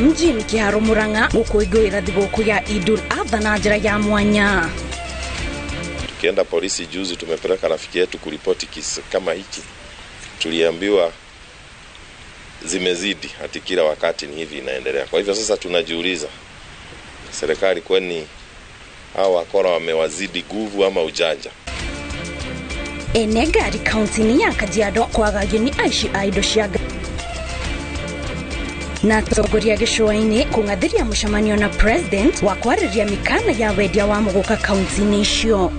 mjini Kiharo Murang'a gukuiguira thigũkũ ya Idul Adha na njĩra ya mwanya. Tukienda polisi juzi tumepeleka rafiki yetu kuripoti kisa kama hiki. Tuliambiwa zimezidi hati kila wakati ni hivi inaendelea. Kwa hivyo sasa tunajiuliza serikali kwani hao wakora wamewazidi nguvu ama ujanja? Enegari county ni ya Kajiado kwagagio ni aishi aido cia na togoria gĩcũa-inĩ kũng'athĩria mũcemanio na president wa kwarĩria mikana ya wendia wa mũgũka county-inĩ icio.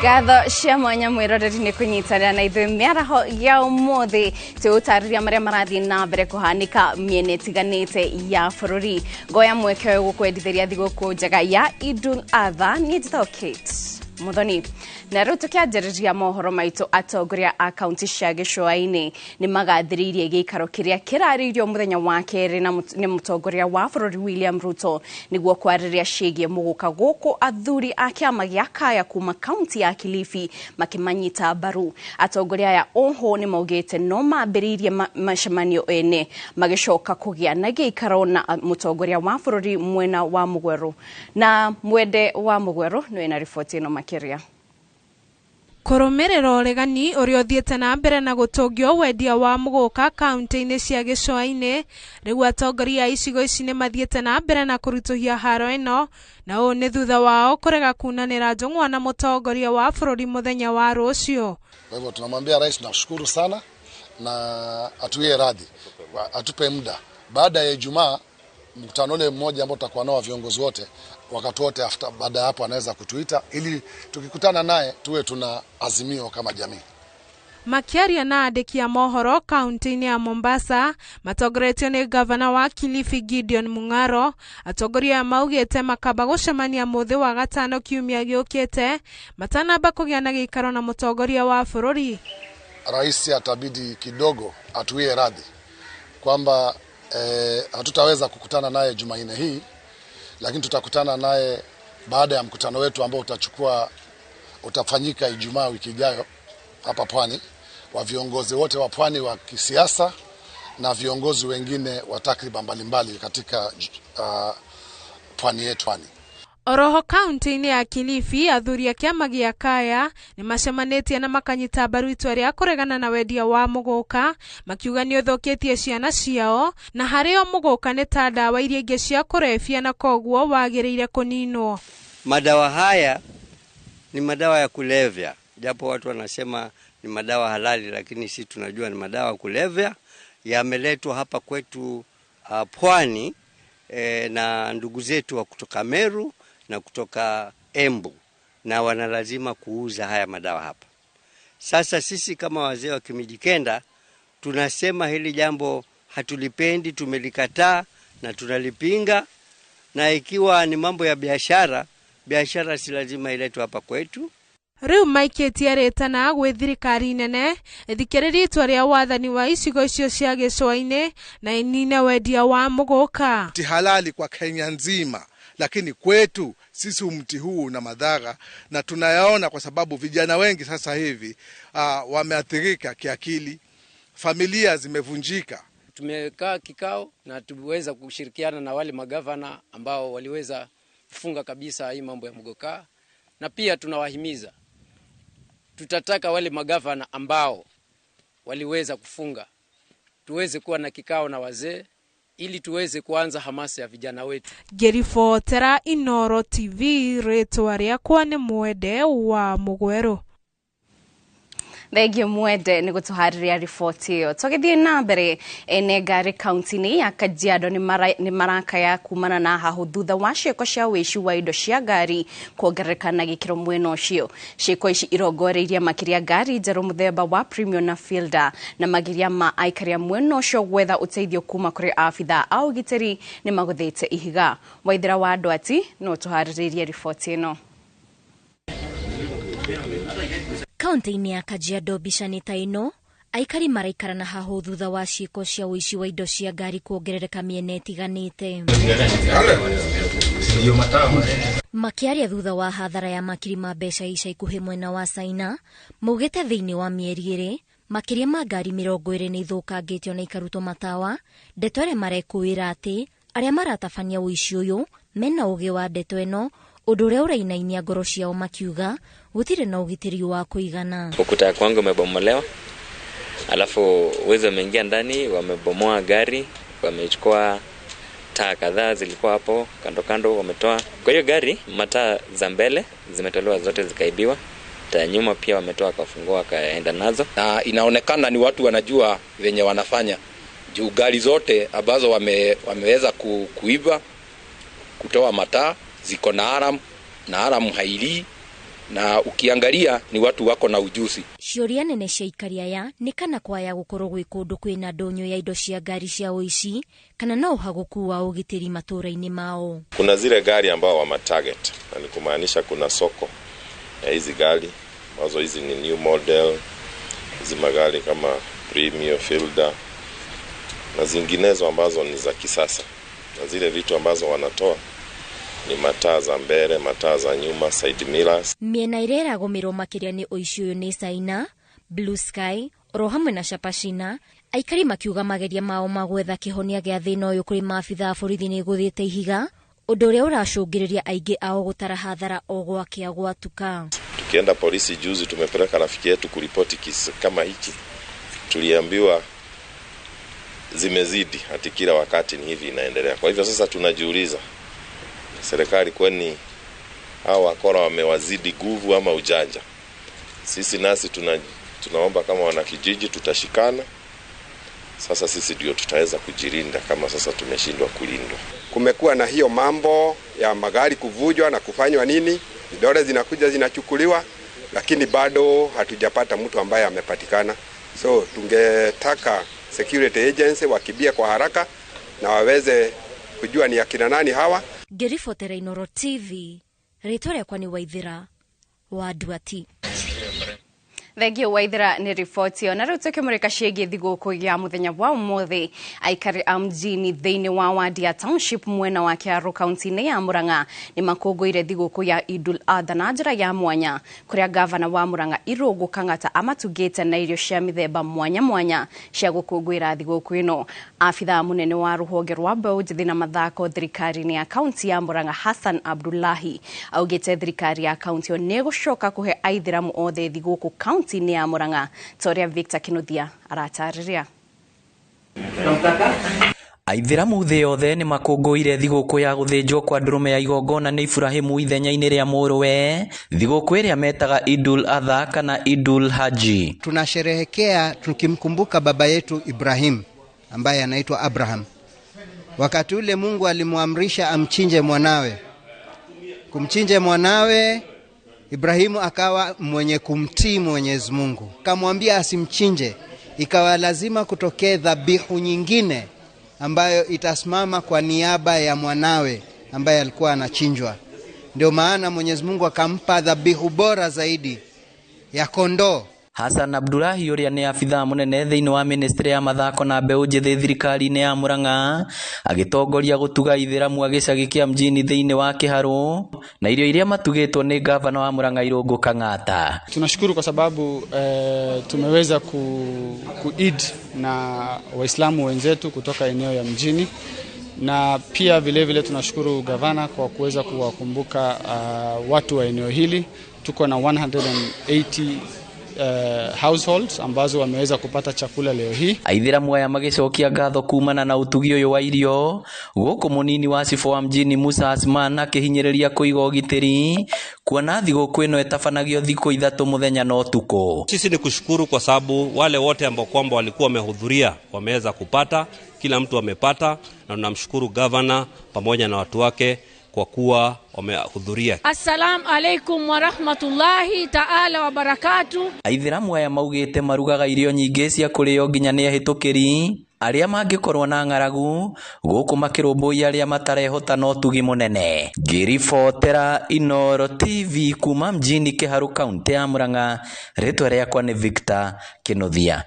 Gatho cia mwanya mwiroreri ni kunyitanira na ithuĩ mĩaraho ya ũmũthĩ tũtarĩria marĩa marathiĩ na mbere kũhanika mĩena ĩtiganĩte ya bũrũri. Ngoya mweke ũyũ gũkwendithĩria thigũkũ njega ya Idul Adha. Niĩ njĩtagwo Kate Muthoni. Na rĩu tũkĩanjĩrĩria mohoro maitũ atongoria a kaunti cia gĩcũa-inĩ nĩ magathĩrĩirie gĩikaro kĩrĩa kĩrarĩirio mũthenya wa kerĩ nĩ mũtongoria wa bũrũri William Ruto nĩguo kwarĩria ciĩgiĩ mũgũka gũkũ athuri a kĩama gĩa Kaya kuma kaunti ya Kilifi makĩmanyita mbaru. Atongoria aya oho nĩ maugĩte no mambĩrĩirie macemanio ene magĩcoka kũgĩa na gĩikaro na mũtongoria wa bũrũri mwena wa Mugweru. Na mwende wa Mugweru nĩ na riboti ĩno makĩria. Kũrũmĩrĩra ũregani ũrĩa ũthiĩte na mbere na gũtũngio wendia wa mũgũka kaunti-inĩ cia gĩcũa-inĩ, rĩu atongoria a icigo ici nĩ mathiĩte na mbere na kũritũhia haro ĩno, na ũũ nĩ thutha wao kũrega kunanĩra njũng'wa na mũtongoria wa bũrũri mũthenya wa rũciũ. Kwa hivyo tunamwambia rais tunashukuru sana na atuie radhi, atupe muda. Baada ya Ijumaa mkutano ule mmoja ambao tutakuwa nao viongozi wote wakati wote baada ya hapo anaweza kutuita ili tukikutana naye tuwe tuna azimio kama jamii. Makiaria na andĩki a mohoro kaunti-inĩ ya Mombasa matongoretio nĩ gavana wa Kilifi Gideon Mung'aro. Atongoria maugĩte makamba gũcemania mũthĩ wa gatano kiumia gĩũkĩte matanamba kũgĩa na gĩikaro na mũtongoria wa bũrũri. Rais atabidi kidogo atuie radhi kwamba hatutaweza kukutana naye Jumanne hii, lakini tutakutana naye baada ya mkutano wetu ambao utafanyika Ijumaa wiki ijayo hapa Pwani, wa viongozi wote wa Pwani wa kisiasa na viongozi wengine wa takriban mbalimbali katika Pwani yetu. Oroho kaunti-inĩ ya Kilifi athuri a kĩama gĩa Kaya nĩ macemanĩtie na makanyita mbaru itua rĩa kũregana na wendia wa mũgũka, makiuga nĩ ũthũkĩtie ciana ciao na harĩa mũgũka nĩ ta ndawa iria ingĩ cia kũrebia na koguo wagĩrĩire kũninwo. Madawa haya ni madawa ya kulevya, japo watu wanasema ni madawa halali, lakini sisi tunajua ni madawa ya kulevya. Yameletwa hapa kwetu Pwani na ndugu zetu wa kutoka Meru na kutoka Embu, na wanalazima kuuza haya madawa hapa. Sasa sisi kama wazee wa Kimijikenda tunasema hili jambo hatulipendi, tumelikataa na tunalipinga, na ikiwa ni mambo ya biashara si lazima iletwe hapa kwetu. Rĩu maikĩtie rĩtana gwĩ thirikari nene ithikĩrĩrie itua rĩa wathani wa icigo icio cia gĩcũa-inĩ na inine wendia wa mũgũka. Mti halali kwa Kenya nzima, lakini kwetu sisi mti huu na madhara, na tunayaona kwa sababu vijana wengi sasa hivi wameathirika kiakili, familia zimevunjika. Tumekaa kikao na tuweza kushirikiana na wale magavana ambao waliweza kufunga kabisa hii mambo ya mgoka, na pia tunawahimiza tutataka wale magavana ambao waliweza kufunga tuweze kuwa na kikao na wazee ili tuweze kuanza hamasa ya vijana wetu. Gerifotera Inoro TV, rĩtwa rĩakwa nĩ Mwende wa Mugweru. Thegio Mwende nĩ gũtũharĩria riboti ĩyo. Tũgĩthiĩ na mbere Enegari kaunti-inĩ ya Kajiado nĩ marakaya kumana na hahu thutha wa ciĩko cia wĩici wa indo cia ngari kuongerereka na gĩkĩro mwena ũcio. Ciĩko ici irongoreirie makĩria ngari njerũ mũthemba wa Premium na Fielder, na magiria ma aikaria mwena ũcio gwetha ũteithio kuma kũrĩ abitha a ũgitĩri nĩ magũthĩte ihiga. Waithĩra wa Ndwati no tũharĩrĩrie riboti ĩno. Kaunti-inĩ ya Kajiado bicanĩta ĩno Aikari maraikarana haho thutha wa ciiko cia uici wa indo cia ngari kuongerereka miena itiganite. Makiaria thutha wa hathara ya makiri ma mbeca ica ikuhi mwena wa China, maugite thiini wa mieri iri makiria ma ngari 20 ni ithukangitio na ikarutwo matawa. Ndeto iria marekuira ati aria maratabania uici uyu mena ugi wa ndeto ino, undu uria urainainia ngoro ciao makiuga gutire na ugitiri wa kuigana. Ukuta kwangu umebomolewa, alafu wezi wameingia ndani, wamebomoa gari, wamechukua taa kadhaa zilikuwa hapo kando kando wametoa. Kwa hiyo gari mataa za mbele zimetolewa zote zikaibiwa. Taa nyuma pia wametoa kafungua wakaenda nazo. Na inaonekana ni watu wanajua venye wanafanya. Juu gari zote ambazo wameweza kuiba kutoa mataa ziko na alarm haili, na ukiangalia ni watu wako na ujuzi. Ciuria nene cia ikari aya ni kana kwaya gukorwo gwi kundu kwina ndonyo ya indo cia ngari cia uici kana no uhaguku wa ugitiri maturaini mao. Kuna zile gari ambao wa target, na ni kumaanisha kuna soko ya hizi gari ambazo hizi ni new model, hizi magari kama Premium, Fielder na zinginezo ambazo ni za kisasa, na zile vitu ambazo wanatoa ni mataa za mbele, mataa za nyuma, side mirrors. Miena irera gomero makiria ni uici uyu ni China, Blue Sky, rohamwe na Shapashina. Aikari makiuga mageria mao magwetha kihonia gia thina uyu kuri maabitha borithi ni guthiite ihiga, undu uria uracungiriria aingi ao gutara hathara o gwake agwatuka. Tukienda polisi juzi tumepeleka rafiki yetu kuripoti kisa kama hiki, tuliambiwa zimezidi, hata kila wakati ni hivi inaendelea. Kwa hivyo sasa tunajiuliza, serikali kwani hao wakora wamewazidi nguvu ama ujanja? Sisi nasi tunaomba kama wanakijiji tutashikana. Sasa sisi ndio tutaweza kujilinda kama sasa tumeshindwa kulindwa. Kumekuwa na hiyo mambo ya magari kuvujwa na kufanywa nini, vidole zinakuja zinachukuliwa, lakini bado hatujapata mtu ambaye amepatikana. So tungetaka security agency wakibia kwa haraka na waweze kujua ni akina nani hawa. Gerifotera Inoro TV, Ritoria kwani Waithira wa Duati. Thegio Waithira ni ripoti ona riu tukimurika ciĩgiĩ thigũkũ ya muthenya wa umuthi. Aikari a mjini thiini wa wadi ya township mwena wa Kiaru kaunti-inĩ ya Murang'a ni makũngũire thigũkũ ya Idul Adha na njĩra ya mwanya, kuria gavana wa Murang'a Irungu Kang'ata amatugĩte na irio cia mĩthemba mwanya mwanya cia gũkũngũĩra thigũkũ ĩno. Afitha munene wa rũhonge rwa mbeũ njĩthĩ na mathako thirikari-inĩ ya kaunti ya Murang'a Hassan Abdullahi augĩte thirikari ya kaunti ĩyo nĩ gũcoka kũhe aithĩramu othe thigũkũ kaunti-inĩ ya Murang'a. Toria Victor Kinuthia aratariria. Aithĩramu thĩ yothe nĩ makũngũire thigũkũ ya gũthĩnjwo kwa ndũrũme ya igongona nĩ Ibrahimu ithenya-inĩ rĩa mũrũwe, thigũkũ ĩrĩa metaga Idul Adha kana Idul Haji. Tunasherehekea tukimkumbuka baba yetu Ibrahim ambaye anaitwa Abraham. Wakati ule Mungu alimwamrisha amchinje mwanawe. Kumchinje mwanawe, Ibrahimu akawa mwenye kumtii Mwenyezi Mungu. Akamwambia asimchinje, ikawa lazima kutokee dhabihu nyingine ambayo itasimama kwa niaba ya mwanawe ambaye alikuwa anachinjwa. Ndio maana Mwenyezi Mungu akampa dhabihu bora zaidi ya kondoo. Hassan Abdullahi uria ni afitha munene thiini wa ministry ya mathako na mbeũ njĩthĩ thirikari-inĩ ya Murang'a agitongoria gutuga ithĩramu agicagi kia mjini thiini wa Kiharu na irio iria matugĩtwo ni gavana wa Murang'a Irungu Kang'ata. Tunashukuru kwa sababu tumeweza kuid na Waislamu wenzetu kutoka eneo ya mjini, na pia vile tunashukuru gavana kwa kuweza kuwakumbuka watu wa eneo hili. Tuko na 180 households ambazo wameweza kupata chakula leo hii. Aithĩramu aya magicokia ngatho kumana na utugi uyu wa irio guku munini wa cifo wa mjini Musa Asman akihinyĩrĩria kuiga ũgitĩri kuona thigũkũ ĩno ĩtabanagio thikũ 3 muthenya na ũtukũ. Sisi ni kushukuru kwa sababu wale wote ambao kwamba walikuwa wamehudhuria wameweza kupata, kila mtu amepata, na tunamshukuru governor pamoja na watu wake kwa kuwa wamehudhuria. Assalamu alaikum wa rahmatullahi ta'ala wa barakatuh. Aithĩramu aya maugĩte marugaga irio nyingĩ cia kũrĩo nginya nĩ ahĩtũkĩri aria mangikorwo na ng'aragu guku makirumbuia aria matarehota no tugi munene. Ngiribotera Inooro TV kuma mjini Kiharu, kaunti ya Murang'a, ritwa riakwa ni Victor Kinuthia.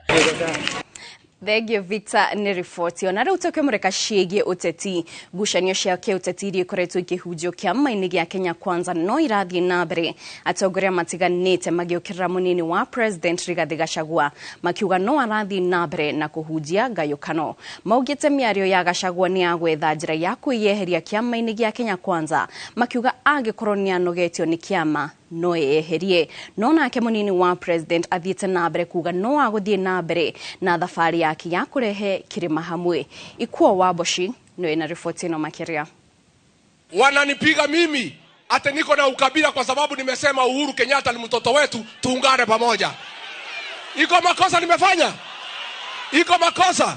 Thegio Victor ni riboti ona riu tukimurika ciĩgie uteti. Ngucanio cia kiuteti iria ikoretwo ikihunjio kiama-ini gia Kenya Kwanza no irathie na mbere. Atongoria matiganite magiukirira munini wa President Rigathi Gachagua makiuga no arathie na mbere na kuhunjia ngayukano. Maugite miario ya Gachagua ni agwetha njira ya kuiyeheria kiama-ini gia Kenya Kwanza, makiuga angikorwo ni anogetio ni kiama no eherie. No nake munini wa President athiete na mbere kuga no aguthie na mbere na thabari yake ya kurehe kirima hamwe. Ikuo Waboshi no ina ripoti ino makiria. Wananipiga mimi ate niko na ukabila kwa sababu nimesema Uhuru Kenyatta ni mtoto wetu, tuungane pamoja. Iko makosa nimefanya? Iko makosa?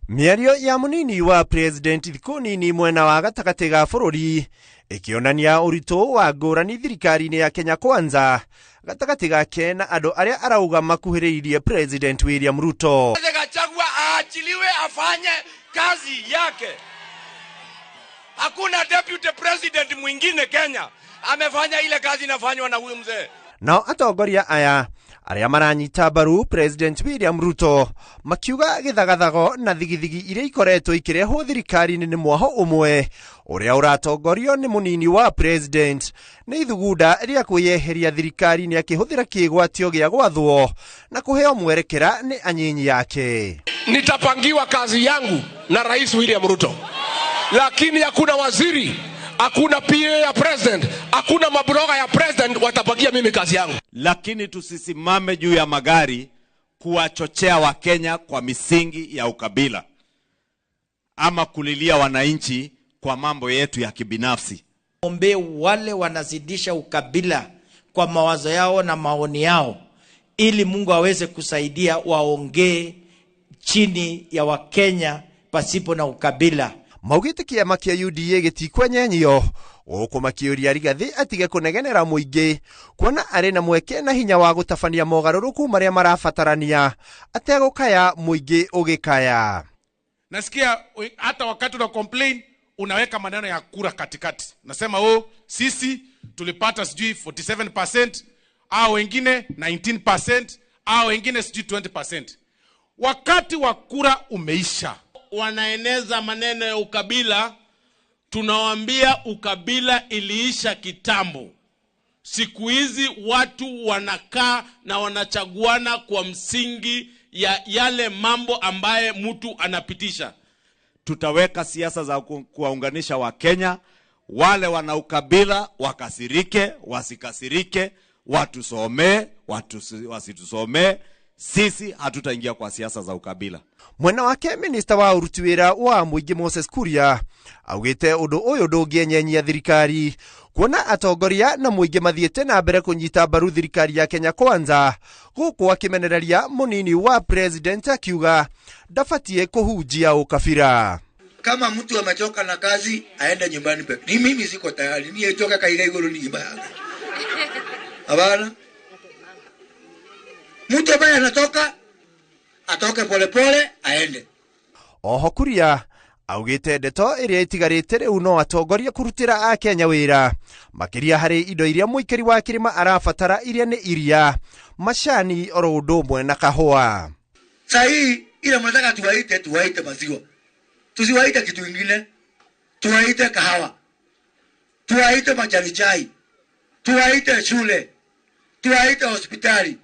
Miario ya munini wa President thikuni ni mwena wa gatagati ga bururi ikionania urito wa ngurani thirikari-ini ya Kenya Kwanza gatagati gake na andu aria arauga makuhiriirie President William Ruto. Gachagua aachiliwe afanye kazi yake. Hakuna deputy president mwingine Kenya amefanya ile kazi inafanywa na huyu mzee. Nao atongoria aya aria maranyita baru President William Ruto makiuga githagathago na thigithigi iria ikoretwo ikirehwo thirikari-ini ni mwaho umwe uria uratongorio ni munini wa President ni ithugunda ria kuyeheria thirikari-ini akihuthira kigwatio gia gwathwo na kuheo mwerekera ni anyinyi yake. Nitapangiwa kazi yangu na Rais William Ruto, lakini hakuna waziri, hakuna PA ya president, hakuna mabroga ya president watapagia mimi kazi yangu. Lakini tusisimame juu ya magari kuwachochea wa Kenya kwa misingi ya ukabila ama kulilia wananchi kwa mambo yetu ya kibinafsi. Ombe wale wanazidisha ukabila kwa mawazo yao na maoni yao ili Mungu aweze kusaidia waongee chini ya Wakenya pasipo na ukabila. Maugite kiama kia UDA gitikwenyenyio guku makiuria Rigathi atige kunegenera muingi kuona ari na mweke na hinya wa gutabania mogaruruku maria marabatarania ategukaya muingi ugikaya. Nasikia hata wakati una complain unaweka maneno ya kura katikati. Nasema sisi tulipata sijui 47%, au wengine 19%, au wengine sijui 20%. Wakati wa kura umeisha. Wanaeneza maneno ya ukabila, tunawaambia ukabila iliisha kitambo. Siku hizi watu wanakaa na wanachaguana kwa msingi ya yale mambo ambaye mtu anapitisha. Tutaweka siasa za kuwaunganisha wa Kenya, wale wana ukabila wakasirike, wasikasirike, watusomee, wasitusomee. Sisi hatutaingia kwa siasa za ukabila. Mwena wake minista wa uruti wira wa muingi Moses Kuria augite undu uyu ndungienyanyia thirikari kuona atongoria na muingi mathiete na mbere kunyita baru thirikari ya Kenya Kwanza guku akimenereria munini wa President akiuga ndafatie kuhunjia ukabira. Kama mtu amechoka na kazi aende nyumbani peke. Ni mimi siko tayari niyechoka kaiga iguru ni nyumba yangu. Abana mtu ambaye anatoka atoke pole pole aende. Oho Kuria augite ndeto iria itigarite riu no atongoria kurutira a Kenya wira makiria hari indo iria muikari wa kirima arabatara iria ni iria, macani, oro undu umwe na kahua. Sai ile mnataka tuwaite maziwa, tusiwaite kitu kingine, tuwaite kahawa, tuwaite majani chai, tuwaite shule, tuwaite hospitali.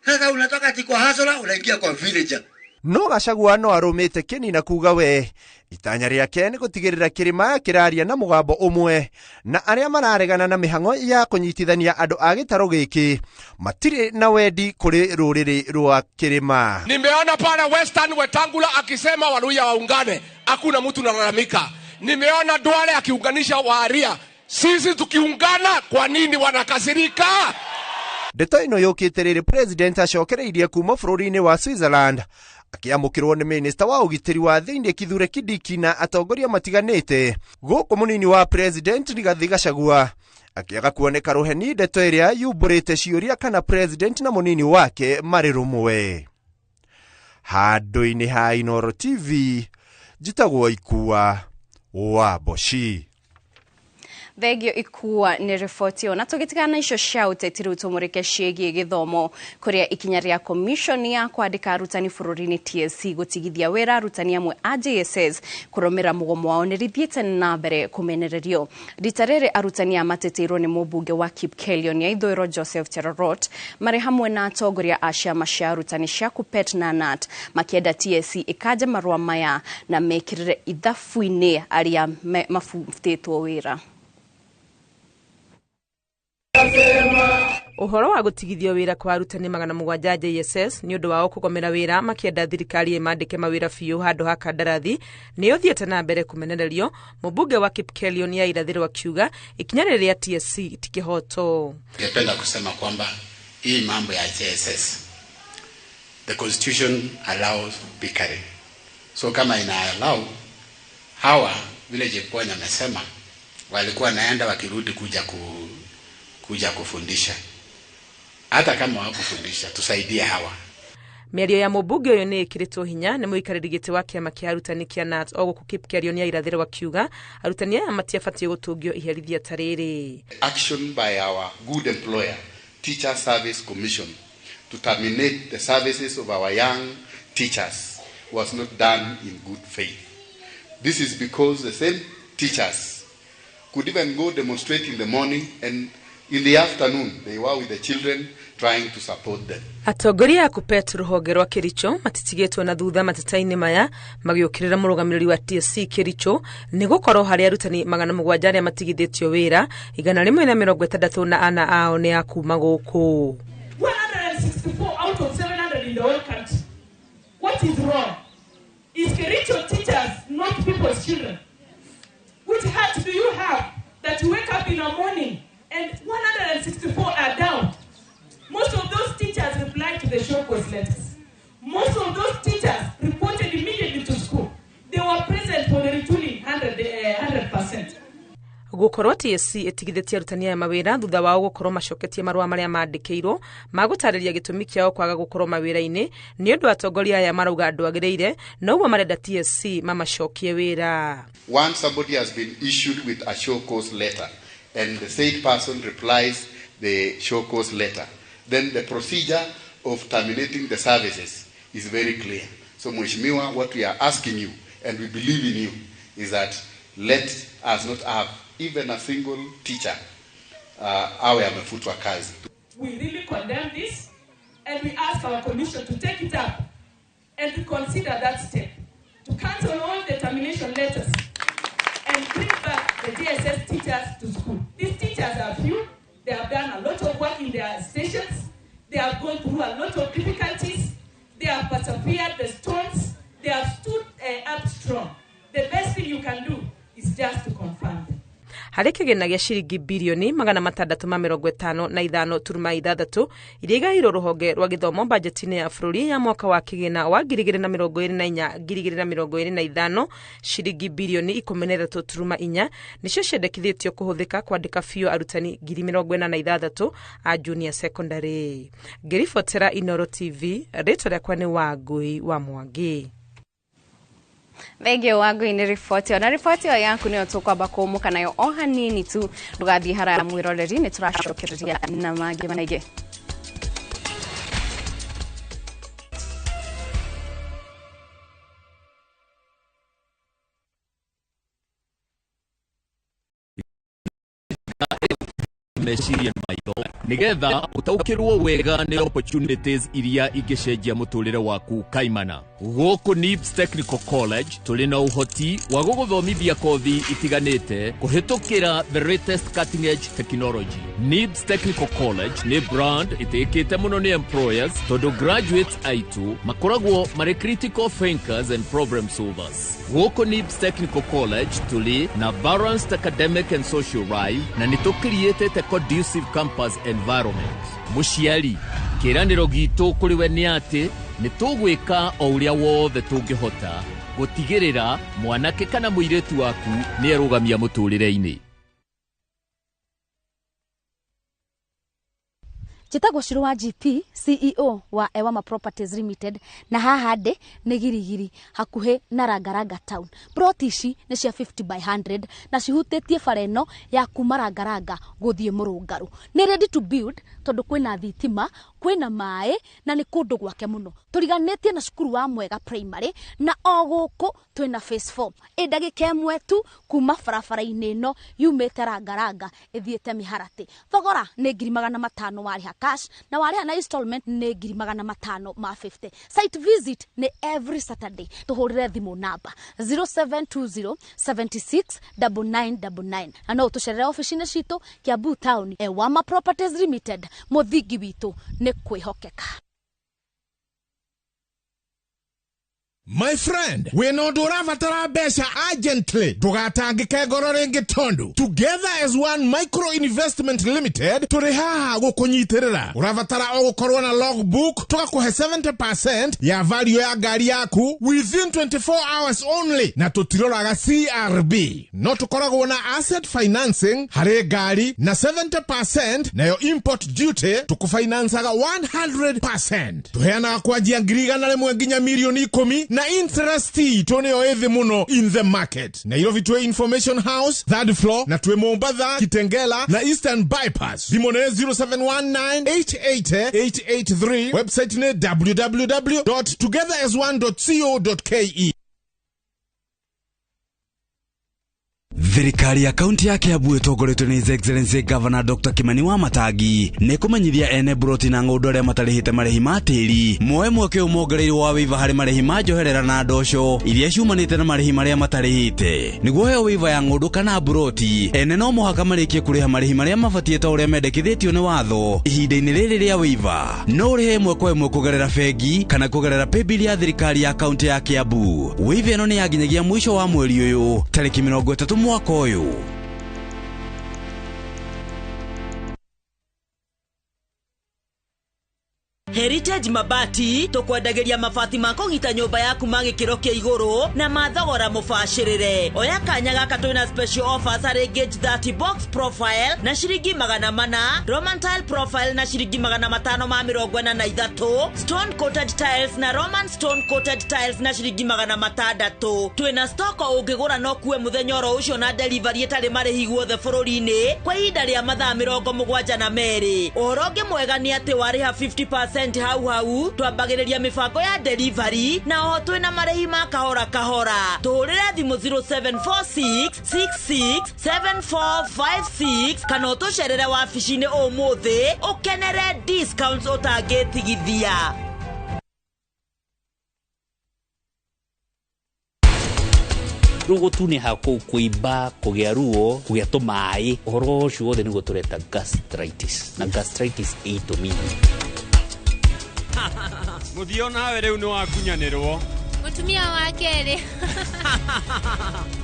Sasa unatoka tiko hasora unaingia kwa villager. No Gachagua no arumite kini na kuga we itanya riake ni gutigirira kirima kiraria na mugambo umwe na aria mararegana na mihango ya kunyitithania andu a gitaro giki matire na wedi kuri ruriri rwa kirima. Nimeona pale Western Wetangula akisema Waluya waungane, hakuna mtu nalalamika. Nimeona Duale akiunganisha Waria. Sisi tukiungana kwa nini wanakasirika? Ndeto ino yukite riri President acokereirie kuma bururi-ini wa Switzerland akiamukirwo ni minista wa ugitiri wa thiini Kithure Kindiki na atongoria matiganite guku munini wa President Rigathi Gachagua akiaga kuoneka ruheni ndeto iria yumburite ciuria kana President na munini wake mari rumwe. handũ-inĩ ha Inooro TV, njĩtagwo Ikua wa Boshi. Thegio Ikua nĩ riboti ona tũgĩtigana icio cia ũteti rĩu tũmũrĩke ciĩgiĩ gĩthomo kũrĩa ikinya rĩa commission ya kwandĩka arutani bũrũri-inĩ TSC gũtigithia wĩra arutani amwe a JSS kũrũmĩra mũgomo wao nĩ rithiĩte na mbere kũmenererio. Rita rĩrĩ arutani a mateteirwo nĩ mũmbunge wa Kipkelion ya ithũĩro Joseph Cherorot marĩ hamwe na atongoria a ciama cia arutani cia KUPPET na KNUT makĩenda TSC ĩkanje marũa maya na mekĩrĩre ithabu-inĩ arĩa mabutĩtwo wĩra. Ũhoro wa gũtigithio wĩra kwa arutani 700 JSS nĩ ũndũ wao kũgomera wĩra makĩenda thirikari ĩmandĩke mawĩra biũ handũ ha kandarathi nĩ ũthiĩte na mbere kũmenererio. Mũmbunge wa Kipkelion ya irathĩro akiuga ikinya rĩrĩa TSC itikĩhoto. Ningependa kusema kwamba hii mambo ya JSS, the constitution allows bickering. So kama ina allow hawa vile Jepkonya amesema walikuwa naenda wakirudi kuja kufundisha. Hata kama hawakufundisha tusaidie hawa. Mĩario ya mũmbunge ũyũ nĩ ĩkĩrĩtwo hinya nĩ mũikarĩri gĩtĩ wa kĩama kĩa arutani kĩa KNUT o gũkũ Kipkelion ya irathĩro akiuga arutani aya matiabatiĩ gũtũngio iherithia ta rĩrĩ. Action by our good employer, Teacher Service Commission, to terminate the services of our young teachers was not done in good faith. This is because the same teachers could even go demonstrate in the morning and in the afternoon they were with the children trying to support them. Atongoria a KUPPET rũhonge rwa Kericho matitigĩtwo na thutha mateta-inĩ maya magĩũkĩrĩra mũrũgamĩrĩri wa TSC Kericho nĩ gũkorwo harĩ arutani 700 arĩa matigithĩtio wĩra 164 ao nĩ a kuma gũkũ. 164 out of 700 in the whole country. What is wrong? Is Kericho teachers not people's children? Which heart do you have that you wake up in the morning and 164 are down? Most of those teachers replied to the show cause letters. Most of those teachers reported immediately to school. They were present for the retooling 100%. Gũkorwo TSC ĩtigithĩtie arutani aya mawĩra thutha wao gũkorwo macoketie marũa marĩa mandĩkĩirwo magũtarĩria gĩtũmi kĩao kwaga gũkorwo mawĩra-inĩ nĩ ũndũ atongoria aya marauga andũ agĩrĩire na ũguo marenda TSC mamacokie wĩra. Once somebody has been issued with a show cause letter and the said person replies the show cause letter, then the procedure of terminating the services is very clear. So Mheshimiwa, what we are asking you and we believe in you is that let us not have even a single teacher awe amefutwa kazi. We really condemn this and we ask our commission to take it up and to consider that step, to cancel all the termination letters and bring back the JSS teachers to school. These teachers are few, they have done a lot of work in their stations, they have gone through a lot of difficulties, they have persevered the storms, they have stood up strong. The best thing you can do is just to confirm them. Harĩ kĩgĩna gĩa ciringi birioni 655.6 iria igaĩirwo rũhonge rwa gĩthomo bajeti-inĩ ya bũrũri ya mwaka wa kĩgĩna wa 2024-2025 ciringi birioni 13.4 nĩcio ciendekithĩtio kũhũthĩka kwandĩka biũ arutani 46,000 a junior secondary. Ngĩribotera Inooro TV, rĩtwa rĩakwa nĩ Wangui wa Mwangi. Thegio Wangui nĩ riboti ona riboti ĩyo yaku nĩyo tũkwamba kũmũka nayo o hanini tu ndũgathiĩ haraya mwĩroreri nĩ tũracokereria na mangĩ maingĩ. meciria maitho nigetha utaukirwo wega ni opportunities iria ingĩcenjia mũtũrĩre waku kaimana. Gũkũ NIBS Technical College tũrĩ na ũhoti wa gũgũthomithia kothi itiganĩte kũhĩtũkĩra the latest cutting edge technology. NIBS Technical College nĩ brand ĩtĩkĩte mũno nĩ employers tondũ graduates aitũ makoragwo marĩ critical thinkers and problem solvers. Gũkũ NIBS Technical College tũrĩ na balanced academic and social life na nĩtũkĩriĩtĩte conducive campus environment. Mũciari, kĩranĩro gitũ kũrĩ we nĩ atĩ nĩtũgwĩka o ũrĩa wothe tũngĩhota gũtigĩrĩra mwanake kana mũirĩtu waku nĩ arũgamia mũtũrĩre-inĩ. Njĩtagwo Shiro wa GP, CEO wa Ewama Properties Limited, na haha ndĩ nĩ Girigiri hakuhĩ na Rangaranga town. Plot ici nĩ cia 50 by 100 na cihutĩtie bara ĩno ya kuma Rangaranga gũthiĩ Mũrũngarũ. Nĩ ready to build tondũ kwĩna thitima, kwĩna maĩ na nĩ kũndũ gwake mũno. Tũriganĩtie na cukuru wa Mwega Primary na o gũkũ twĩna phase 4. Ndagĩka ĩmwe tu kuma barabara-inĩ ĩno yumĩte Rangaranga ĩthiĩte Mĩharatĩ. Thogora nĩ 500 warĩha cash na warĩha na installment nĩ 550. Site visit nĩ every Saturday. Tũhũrĩre thimũ namba 0720 76 9999 na no tũcerere ofici-inĩ citũ Kiambu Town. Ewama Properties Limited, mũthingi witũ nĩ kwĩhokeka. My friend, we no ndũrabatara mbeca urgently. Ndũgatangĩke ngoro rĩngĩ tondu. Together as one Micro Investment Limited, tũrĩ haha gũkũnyitĩrĩra. Ũrabatara o gũkorwo na logbook, tũgakũhe 70% ya value ya ngari yaku within 24 hours only. Na tũtiroraga CRB. No tũkoragwo na asset financing harĩ ngari na 70% nayo import duty tũkũfinansaga 100%. Tũheanaga kwanjia ngiri 100 nginya milioni 10 na interest toneo ethi muno in the market. Nairobi tuwe Information House, 3rd floor, na tuwe Mombasa, Kitengela, na Eastern Bypass. Dimone 0719-880-883. Website ne www.togetheras1.co.ke. Thirikari ya kaunti ya Kiambu ĩtongoretio nĩ His Excellency Governor Dr. Kimani Wamatangi nĩ kũmenyithia ene broti na ng'ũndũ arĩa matarĩhĩte marĩhi ma tĩri moe mweke ũmongereirwo wa wĩiva harĩ marĩhi ma njoherera na ndoco iria ciumanĩte na marĩhi marĩa matarĩhĩte. Nĩguo heo wĩiva ya ng'ũndũ kana broti, ene no mũhaka marĩkie kũrĩha marĩhi marĩa mabatiĩ ta ũrĩa mendekithĩtio nĩ watho ihinda-inĩ rĩrĩ rĩa wĩiva. No ũrĩhe ĩmwe kwa ĩmwe kũgerera bengi kana kũgerera paybill ya thirikari ya kaunti ya Kiambu. Wĩiva ĩno nĩ yaginyagia mũico wa mweri ũyũ tarĩki 30 mwaka ũyũ. Heritage Mabati tukwendagĩria mabati ma kũgita nyũmba yaku ma gĩkĩro kĩa igũrũ na mathogora mũbacĩrĩre. Oya kanya gaka twĩna special offers harĩ gauge 30 box profile na ciringi 400, Roman tile profile na ciringi 543, stone coated tiles na Roman stone coated tiles na ciringi 600. Twĩna stock ũngĩgũra no kuwe mũthenya oro ũcio na delivery ĩtarĩ marĩhi guothe bũrũri-inĩ kwa ihinda rĩa mathaa 72. Ũhoro ũngĩ mwega nĩ atĩ warĩha 50% hau twambagĩrĩria mĩbango ya delivery na oho twĩna marĩhi ma kahora kahora. Tũhũrĩre thimũ 0746667456 kana ũtũcerere wabici-inĩ ũmũthĩ ũkenere discounts ũtangĩtigithia. Rũgũtune hakũ kũimba, kũgĩa ruo, kũgĩa tũmaĩ, ũhoro ũcio wothe nĩguo tũreta gastritis, na gastritis ĩtũmini. Muthio nawe rĩu nĩ wakunyanĩrwo. Mũtumia wa kerĩ.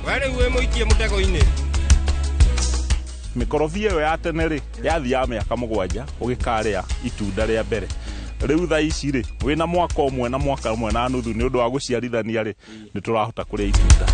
We rĩu wĩ mũikie mũtego-inĩ. Mĩkorobia ĩyo ya tene rĩ yathiaga mĩaka 7 ũgĩkarĩa itunda rĩa mbere. Rĩu thaa ici rĩ wĩna mwaka ũmwe na mwaka ũmwe na nuthu nĩ ũndũ wa gũciarithania rĩ nĩ tũrahota kũrĩa itunda.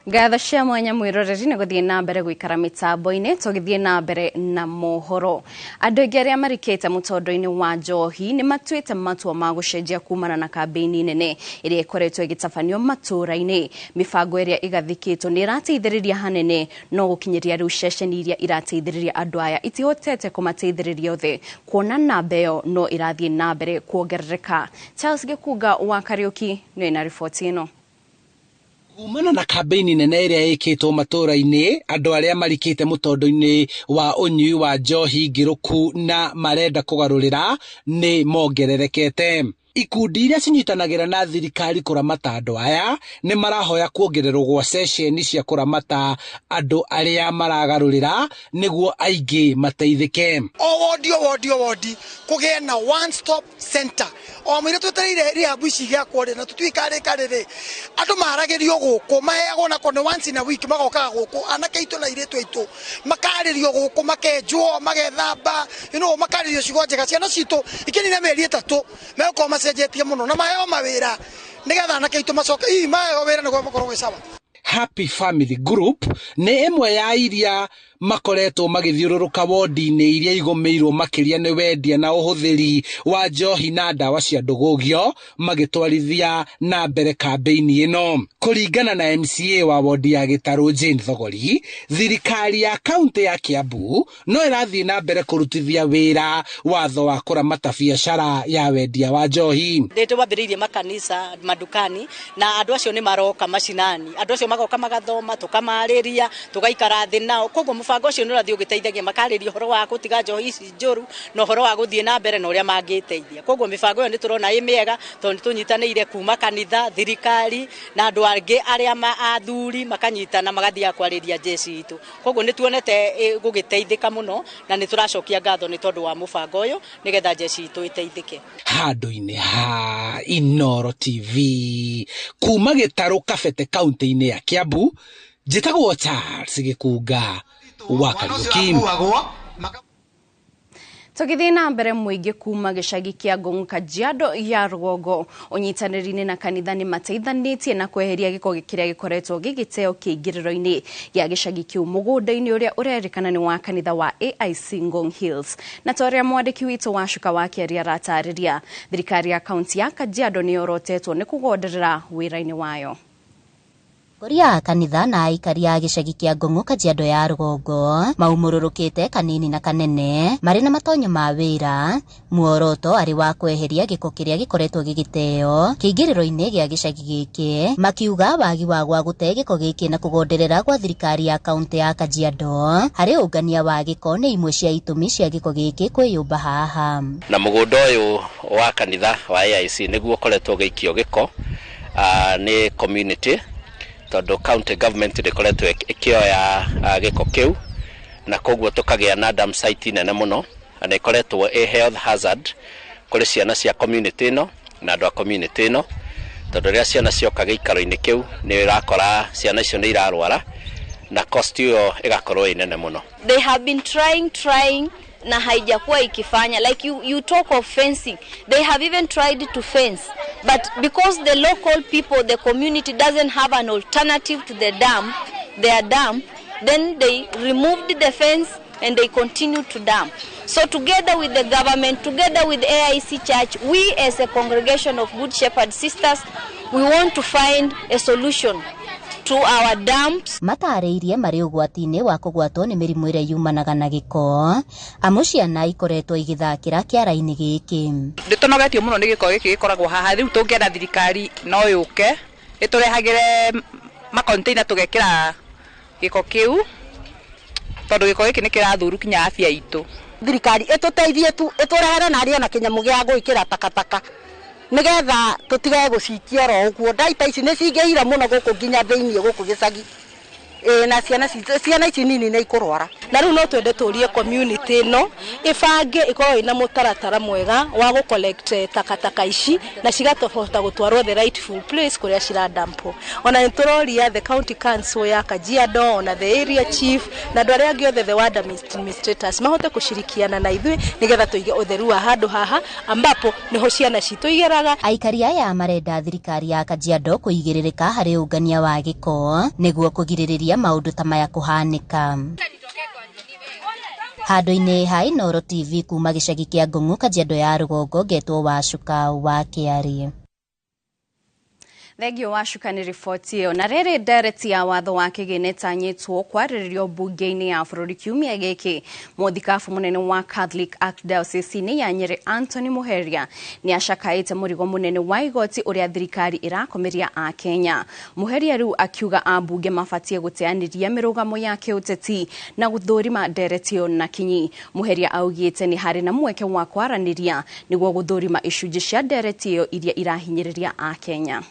Ngatho cia mwanya mwĩroreri nĩ gũthiĩ na mbere gũikara mĩtambo-inĩ tũgĩthiĩ na mbere na mohoro. Andũ aingĩ arĩa marikĩte mũtondo-inĩ wa njohi nĩ matuĩte matua ma gũcenjia kumana na kambĩini nene ĩrĩa ĩkoretwo ĩgĩtabanio matũra-inĩ. Mĩbango ĩrĩa ĩgathĩkĩtwo nĩ ĩrateithĩrĩria hanene, no gũkinyĩria rĩu ceceni iria irateithĩrĩria andũ aya itihotete kũmateithĩrĩria othe, kuona namba ĩyo no ĩrathiĩ na mbere kuongerereka. Charles Gĩkunga wa Kariuki nĩ na riboti ĩno. Kumana na kambĩini nene ĩrĩa ĩkĩtwo matũra-inĩ, andũ arĩa marikĩte mũtondo-inĩ wa ũnyui wa njohi ngĩrũku na marenda kũgarũrĩra nĩ mongererekete. ikundi iria cinyitanagira na thirikari kuramata andu aya ni marahoya kuongererwo gwa sesheni cia kuramata andu aria maragarurira niguo aingi mateithike. Wodi kugie na one stop center o mwire twetereire rehab ici gya kwore na tutwikare karere andu maragerio guku mahego na kone once in a week magoka guku anake itu na iretu itu makaririo guku makenjwo magethamba makaririo cigo njega ciana citu ikini na meri 3 meko macenjetie muno na maheo mawira nigetha anake itu macoka maheo wira niguo makorwo sawa. Happy Family Group ni imwe ya iria makoretwo magithiururuka wodi-ini iria igomeirwo makiria ni wendia na uhuthiri wa njohi na ndawa cia ndugugio magitwarithia na mbere kampeini ino. Kuringana na MCA wa wodi ya Gitaru Jane Thogori, thirikari ya kaunti ya Kiambu no irathii na mbere kurutithia wira watho wa kuramata biashara ya wendia wa njohi. Ndete wambiriirie makanisa madukani na andu acio ni maroka macinani, andu acio magoka magathoma tukamariria tugaikara thi nao, koguo mubango ucio ni urathii ugiteithagia makariria horo wa gutiga njohi ici njuru na horo wa guthii na mbere na uria mangiteithia. Koguo mibango iyo ni turona i miega tondu tunyitanire kuma kanitha, thirikari na andu angi aria athuri makanyitana magathii akwariria jeshi itu. Koguo ni tuonete gugiteithika muno na ni turacokia ngatho ni tondu wa mubango uyu nigetha jeshi itu iteithike. Handu-ini ha Inoro TV kuma Gitaru Kabete kaunti-ini ya Kiambu, njitagwo Charles Gikunga wa Kariuki. Tugithii na mbere muingi kuma gicagi kia Ngong'u Kajiado ya Rũgongo unyitanĩri-inĩ na kanitha nĩ mateithanitie na kweheria gĩko kĩrĩa gĩkoretwo gĩgĩteo kĩingĩrĩro-inĩ gĩa gicagi kĩu mũgũnda-inĩ ũrĩa ũrerĩkana nĩ wa kanitha wa AIC Ngong Hills. Na ta ũrĩa mwandĩki witũ wa Cuka wa Kĩaria aratarĩria, thirikari ya kaunti ya Kajiado nĩ yorotetwo nĩ kũgonderera wĩra-inĩ wayo. Goria kanitha na aikari a gicagi kia Ngong'u Kajiado ya Rũgongo maumururukite kanini na kanene mari na matonyo ma wira muoroto ari wa kweheria giko kiria gikoretwo gigiteo kiingiriro-ini gia gicagi giki, makiuga wagi wa gwa gute giko giki na kugonderera kwa thirikari ya kaunti ya Kajiado hari ungania wa giko ni imwe cia itumi cia giko giki kwiyumba haha. Na mugunda uyu wa kanitha wa AIC niguo koretwo gikio giko ni community tondu county government ikoretwo ikioya giko kiu na koguo tukagia na dam site nene muno na ikoretwo a health hazard kuri ciana cia community no na andu a community no tondu ria ciana cioka giikaro-ini kiu ni irakora ciana icio ni irarwara na cost yo igakorwo inene muno. They have been trying na haijakuwa ikifanya, like you talk of fencing, they have even tried to fence, but because the local people, the community doesn't have an alternative to their dam, then they removed the fence and they continue to dam. So together with the government, together with AIC Church, we as a congregation of Good Shepherd Sisters, we want to find a solution to our dams. Matariirie mari ugwati-ini wa kugwatwo ni mirimu iria yumanaga na giko amu ciana ikoretwo igithakira kiara-ini giki. Nditonogetio muno ni giko giki gikoragwo haha, riu tungienda thirikari no yuke iturehagire makonteina tugekira giko kiu tondu giko giki ni kirathuru kinya afya itu. Thirikari ituteithie tu iturehere na aria na kinyamu gia gwikira takataka nigetha tutigae gucikia ro uguo. Ndaita ici ni cingeira muno guku nginya thiini guku gicagi na ciana ici nini ni ikurwara. Na riu no twende turie community no ibange ikorwo ina mutaratara mwega wa gu collect takataka ici na cigatofota gutwarwo the rightful place kuria ciradampo. Ona nituroria the county council ya Kajiado, ona the area chief na andu aria angi othe the ward administrators mahote kushirikiana na ithui nigetha tuige utheru wa handu haha ambapo niho ciana citu igeraga. Aikari aya marenda thirikari ya Kajiado kuigiririka hari ungania wa giko niguo kugiririria maundu ta maya kuhanika. Handu-ini ha Inoro TV kuma gicagi kia Ngong'u Kajiado ya Rũgongo, ngetwo wa Cuka wa Kĩaria. Thegio wacukani riboti ĩyo na rĩrĩ ndereti ya watho wa kĩgĩna ĩtanyĩtwo kwarĩrĩrio mbunge-inĩ ya bũrũri kiumia gĩkĩ. Mũthikabu mũnene wa Catholic Archdiocese-inĩ ya Nyeri Anthony Muheria nĩ acakaĩte mũrigo mũnene wa igoti ũrĩa thirikari ĩrakomeria a Kenya. Muheria rĩu akiuga ambunge mabatie gũteanĩria mĩrũgamo ya kĩũteti na gũthũrima ndereti ĩyo na kinyi. Muheria augĩte nĩ harĩ na mweke wa kwaranĩria nĩguo gũthũrima icunjĩ cia ndereti ĩyo iria irahinyĩrĩria a Kenya.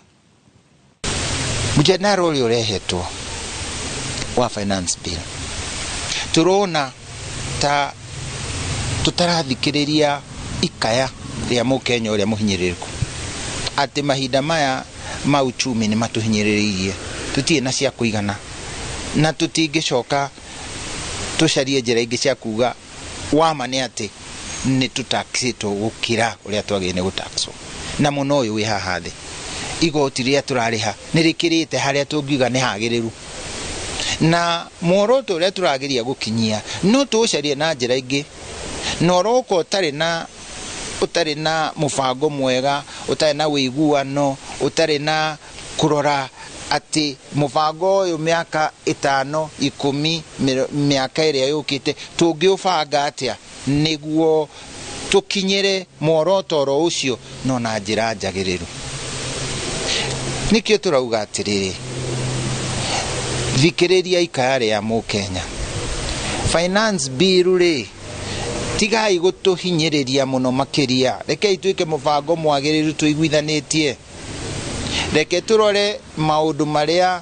Mjenaro ũrĩa ũrehetwo wa finance bill turona ta tutarathikĩrĩria ikaya rĩa mũkenya ũrĩa mũhinyĩrĩrĩku atĩ mahinda maya ma uchumi nĩ matuhinyĩrĩirie tutirĩ na cia kũigana na tutingĩcoka tucarie njĩra ingĩ cia kuga wama nĩ atĩ nĩ tutaxĩtwo gũkĩra ũrĩa twagĩrĩire nĩ gũtaxwo na mũno ũyũ wĩ haha thĩ igoti rĩa turarĩha nĩ rĩkĩrĩte harĩa tũngiuga nĩ hagĩrĩru na muoroto ũrĩa tũrageria gũkinyia no tũcarie na njĩra ingĩ na ũroko ũtarĩ na mũbango mwega ũtarĩ na wĩiguano ũtarĩ na kũrora atĩ mũbango ũyũ mĩaka 5 10 mĩaka ĩrĩa yũkĩte tũngĩũbanga atĩa nĩguo tũkinyĩre muoroto ũcio no na njĩra njagĩrĩru. Nikio turauga atiriri thikĩrĩria ikaya rĩa mũkenya finance bill ri tigai gũtũhinyĩrĩria mũno makĩria reke ituĩke mũbango mwagĩrĩru tũiguithanĩtie reke turore maũndũ marĩa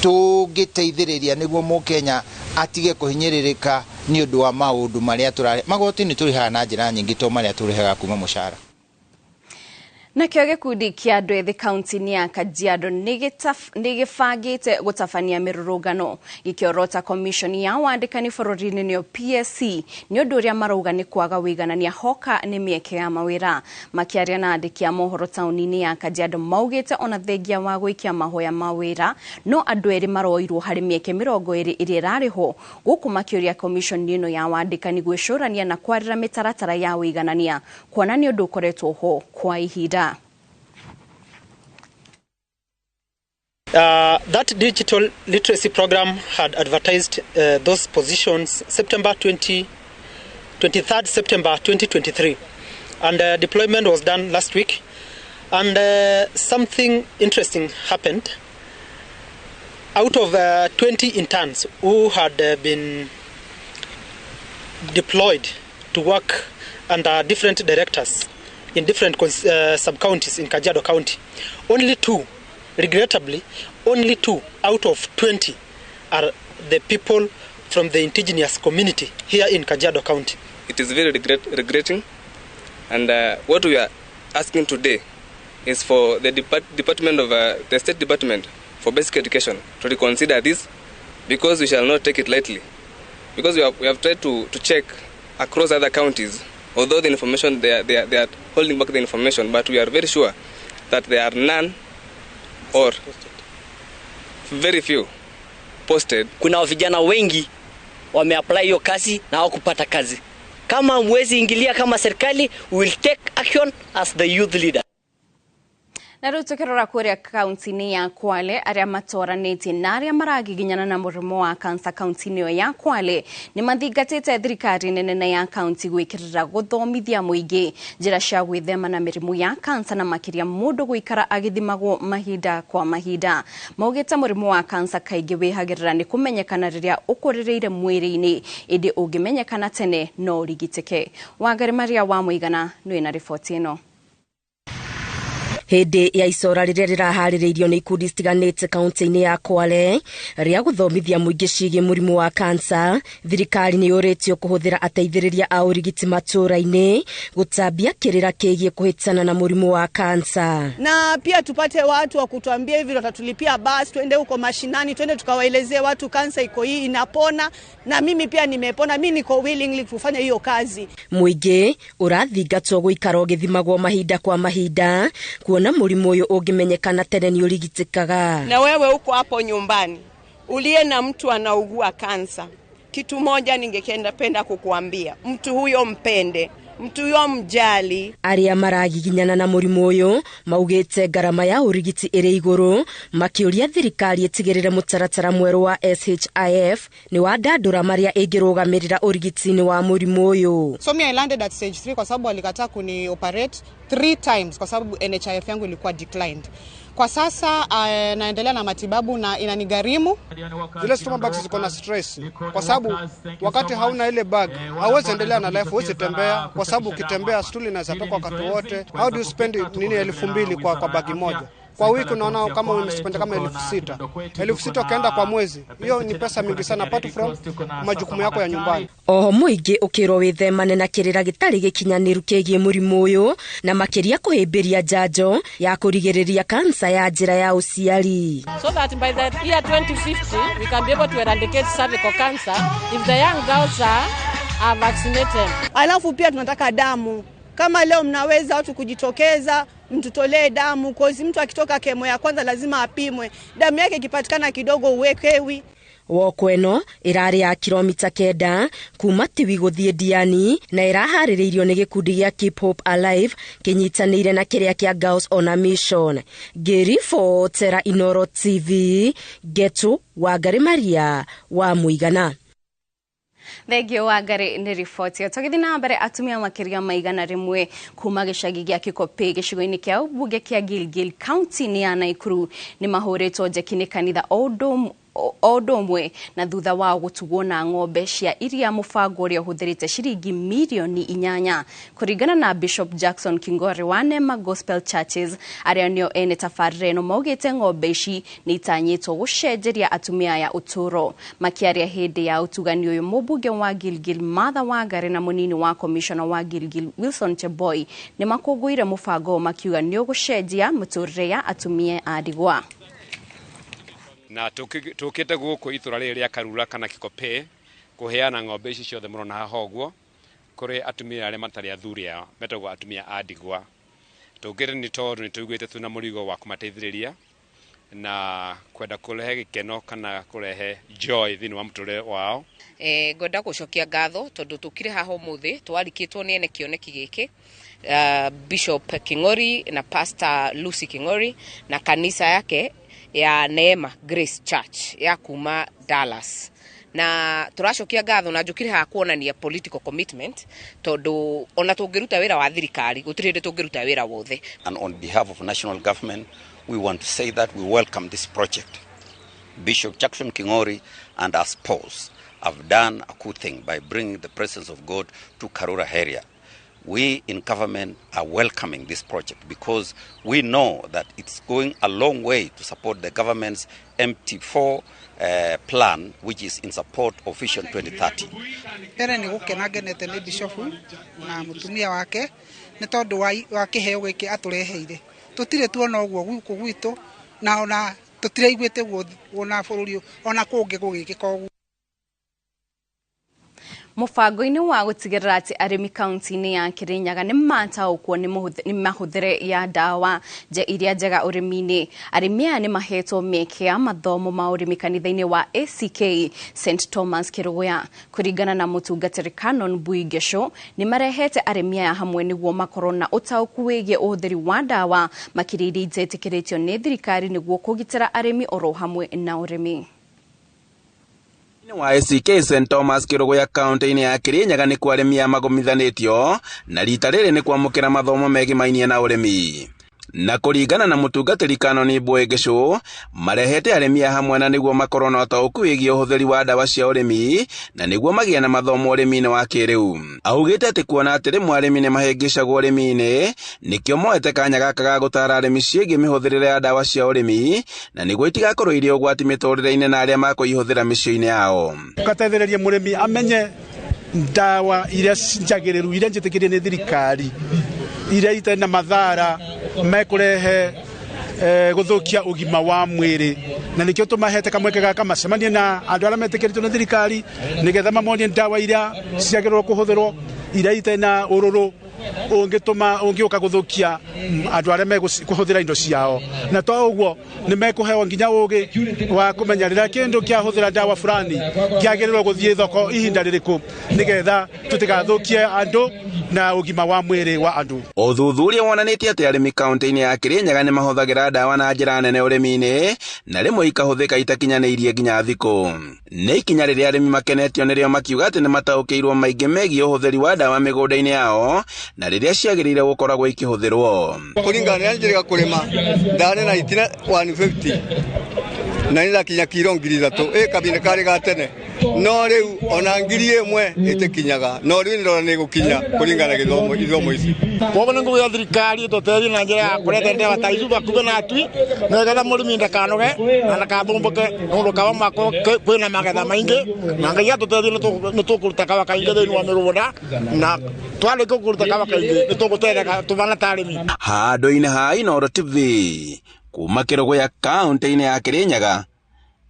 tũngĩteithĩrĩria nĩguo mũkenya atige kũhinyĩrĩrĩka nĩ ũndũ wa maũndũ marĩa turare magoti nĩ tũrĩhaga na njĩra nyingĩ to marĩa tũrĩhaga kuma mũcara. Nakĩo gĩkundi kĩa andũ ethĩ kaunti-inĩ ya Kajiado nĩgĩbangĩte gũtabania mĩrũrũngano gĩkĩorota commission ya wandĩkani bũrũri-inĩ nĩyo PSC nĩ ũndũ ũrĩa marauga nĩ kwaga wĩiganania hoka nĩ mĩeke ya mawĩra. Makĩaria na andĩki a mohoro taũni-inĩ ya Kajiado maugĩte ona thengia wa gũikia mahoya mawĩra no andũ erĩ maroirwo harĩ mĩeke 20 ĩrĩa ĩrarĩho gũkũ makĩũria commission ĩno ya wandĩkani gwĩcũrania na kwarĩra mĩtaratara ya wĩiganania kuona nĩ ũndũ ũkoretwo ho kwa ihinda. That digital literacy program had advertised those positions September 23rd September 2023, and deployment was done last week, and something interesting happened. Out of 20 interns who had been deployed to work under different directors in different sub-counties in Kajiado County, regrettably, only 2 out of 20 are the people from the indigenous community here in Kajiado County. It is very regretting, and what we are asking today is for the Department of the State Department for Basic Education to reconsider this, because we shall not take it lightly. Because we have tried to check across other counties, although the information they are holding back the information, but we are very sure that there are none or very few posted. Kuna vijana wengi wameapply hiyo kazi na hawakupata kazi. Kama mwezi ingilia kama serikali, we will take action as the youth leader. Na rĩu tũkĩrora kũrĩa kaunti-inĩ ya Kwale arĩa matoranĩtie na arĩa maragiginyana na mũrimũ wa kansa kaunti-inĩ ya Kwale nĩ mathingatĩte thirikari nene ya kaunti gwĩkĩrĩra gũthomithia mũingĩ njĩra cia gwĩthema na mĩrimũ ya kansa na makĩria mũndũ gũikara agĩthimagwo mahinda kwa mahinda. Maugĩte mũrimũ wa kansa kaingĩ wĩhagĩrĩra nĩ kũmenyekana rĩrĩa ũkũrĩrĩire mwĩrĩ-inĩ ĩndĩ ũngĩmenyekana tene no ũrigitĩke. Wangari Maria wa Mũigana nĩ na riboti ĩno. Hĩndĩ ya icora rĩrĩa rĩraharĩrĩirio nĩ ikundi citiganĩte kaunti-inĩ ya Kwale rĩa gũthomithia mũingĩ ciĩgiĩ mũrimũ wa kansa, thirikari nĩ yũrĩtio kũhũthĩra ateithĩrĩria a ũrigiti matũũra-inĩ gũtambia kĩrĩra kĩgiĩ kũhĩtana na mũrimũ wa kansa. Na pia tupate watu wa kutuambia hivi watatulipia basi twende huko mashinani, twende tukawaelezea watu kansa iko hii inapona, na mimi pia nimepona, mimi niko willingly kufanya hiyo kazi. Mũingĩ ũrathingatwo gũikara ũgĩthimagwo mahinda kwa mahinda kuona mũrimũ ũyũ ũngĩmenyekana tene nĩ ũrigitĩkaga. Na wewe uko hapo nyumbani uliye na mtu anaugua kansa, kitu moja ningependa kukuambia, mtu huyo mpende, mtu yo mjali. Aria maragiginyana na murimu uyu maugite garama ya urigiti iri iguru makiuria thirikari itigirire mutaratara mweru wa SHIF ni wa ndandura maria ingirugamirira urigitini wa murimu uyu. So me I landed at stage 3 kwa sababu walikataa kuni operate 3 times kwa sababu NHIF yangu ilikuwa declined. Kwa sasa naendelea na matibabu na inanigarimu. Zile stomach bags ziko na stress kwa sababu wakati hauna ile bag hauwezi endelea na life, huwezi tembea kwa sababu ukitembea stool inaweza toka wakati wote. How do you spend 2,000 kwa bagi moja? Kwa wiki unaona kama umespend kama 6,000. 6,000 ukienda kwa mwezi. Hiyo ni pesa mingi sana apart from majukumu yako ya nyumbani. Oho muingi ukiro withemane na kirira gitari gikinyaniru kigie murimu uyu na makiria kuhimbiria njanjo ya kurigiriria kansa ya njira ya uciari. So that by the year 2050 we can be able to eradicate cervical cancer if the young girls are vaccinated. Alafu pia tunataka damu. Kama leo mnaweza watu kujitokeza mtutolee damu, kozi mtu akitoka kemo ya kwanza lazima apimwe. Damu yake ikipatikana kidogo uwekewi. Wokweno irari ya kilomita 9 kuma Tiwi guthie Diani na irahaririirio ni gikundi gia Keep Hope Alive kinyitanire na kiria kia Girls on a Mission. Gerifo Tera Inoro TV Getu Wangari Maria wa Muigana. Thegio Wangari ni riboti yo tugithi na mbere atumia makiria maigana rimwe kuma gicagi gia Kikope gicigo-ini kia ubunge kia Gilgil County ni ya Naikuru ni mahoretwo njeki-ini kanitha odomwe na thutha wa gutugwo na ng'ombe cia iria mubango uria uhuthirite ciringi milioni 8 kuringana na Bishop Jackson Kingori wa Neema Gospel Churches aria nio ene tabarire no maugite ng'ombe ici ni itanyitwo gucenjeria atumia ya uturo makiaria hindi ya utugani uyu mubunge wa Gilgil Martha Wangari na munini wa commissioner wa Gilgil Wilson Cheboy ni makunguire mubango makiuga ni ugucenjia muturire ya atumia a ndigwa. Na tukite guku itura riri ya Karura kana Kikope kuheana ng'ombe ici ciothe murona haha ũguo kuri atumia aria matari athuri ao metagwo atumia a ndigwa. Tukire ni tondu ni tuiguite tuna murigo wa kumateithiriria na kwenda kurehe gikeno kana kurehe joy thini wa muture wao. Ngwenda gucokia ngatho tondu tukire haha umuthi twarikitwo ni ene kioneki giki Bishop Kingori na Pastor Lucy Kingori na kanisa yake ya Neema Grace Church ya kuma Dallas. Na turacokia ngatho na njukire ha kuonania political commitment tondu ona tungiruta wira wa thirikari gutirinde tungiruta wira wothe. And on behalf of national government we want to say that we welcome this project. Bishop Jackson Kingori and our spouse have done a good thing by bringing the presence of God to Karura area. We in government are welcoming this project because we know that it's going a long way to support the government's MT4 plan, which is in support of Vision 2030. Pere ni gukena ngenete ni Bishop na mutumia wake ni tondu wa kiheo giki atureheire. Tutire tuona uguo guku gwitu na ona tutire igwete wona bururi ona kungi gugikika uguo. Mubango-ini wa gutigirira ati arimi kaunti-ini ya Kirinyaga ni mataukwo ni mahuthire ya dawa je iria njega urimi-ini. Arimi aya ni mahetwo mieke ya mathomo ma urimi kanitha-ini wa ACK St Thomas Kiruguya. Kuringana na mutungatiri Canon Buigesho ni marehete arimi aya hamwe niguo makorwo na utauku wigie uhuthiri wa dawa makiriri itikiritio ni thirikari niguo kugitira arimi oro hamwe na urimi. wa ACK St Thomas Kiruguya kaunti-ini ya Kirinyaga ni kwa arimi magomithanitio na rita riri ni kwamukira mathomo megimainie na urimi. Na kuringana na mutungatiri Canon Buigesho marehete arimi hamwe na niguo makorwo na utauku wigie uhuthiri wa dawa cia urimi na niguo magia na mathomo urimi-ini wa kiriu. Augite ati kuona ati rimwe arimi ni mahingicagwo urimi-ini nikio moete kanya gaka ga gutara arimi ciĩgiĩ mihuthirire ya dawa cia urimi na niguo itigakorwo iri ugwati miturire-ini na aria makuihuthira mĩciĩ-inĩ yao. Tukateithĩrĩria mũrĩmi amenye dawa iria njagĩrĩru iria njĩtĩkĩrie nĩ thirikari iria itarĩ na mathara mekurehe guthukia ugima wa mwiri na nikio tumahete kamweke gaka macemanie na andu aria metĩkĩrĩtwo nĩ thirikari nigetha mamonie dawa iria ciagĩrĩrwo kuhuthirwo iria itarĩ na ururu ungioka guthukia andu aria mekuhuthira indo ciao na to uguo ni mekuhewa nginya ugi wa kumenya rira kindu kia huthira dawa fulani kiagirirwo guthie thoko ihinda ririku nigetha tutigathukie andu na ugima wa mwiri wa andu. Uthuthuria wonanitie ati arimi kaunti-ini ya Kirinyaga ni mahuthagira dawa na njira nene urimi-ini na rimwe ikahuthika itakinyaniirie nginya thiku. Ni ikinya riria arimi makenetio nirio makiuga ati ni mataukiirwo maingi megie uhuthiri wa dawa migunda-ini yao na riria ciagirire gukoragwo ikihuthirwo. Kuringana na njira kurima ndare na itina 150 na ila kinya kiro 3,000 kabine kare gatene no riu ona ngiri imwe itikinyaga no riu ndora ni gukinya kuringana githomo ici koguo nguya thirikari tutethi na njira ya kureta ndewa taizu bakuge na atui negetha murimi ndakanoge na ndakathumbuke nundu kawa mako kwina magetha maingi na ngai tutethi ni tukuruta kawa kaingi thiini wa mirunda na twale kuruta kawa kaingi ni tugutetheka tubana tarimi. Handu-ini ha Inooro TV kuma Kirogo ya kaunti-ini ya Kirinyaga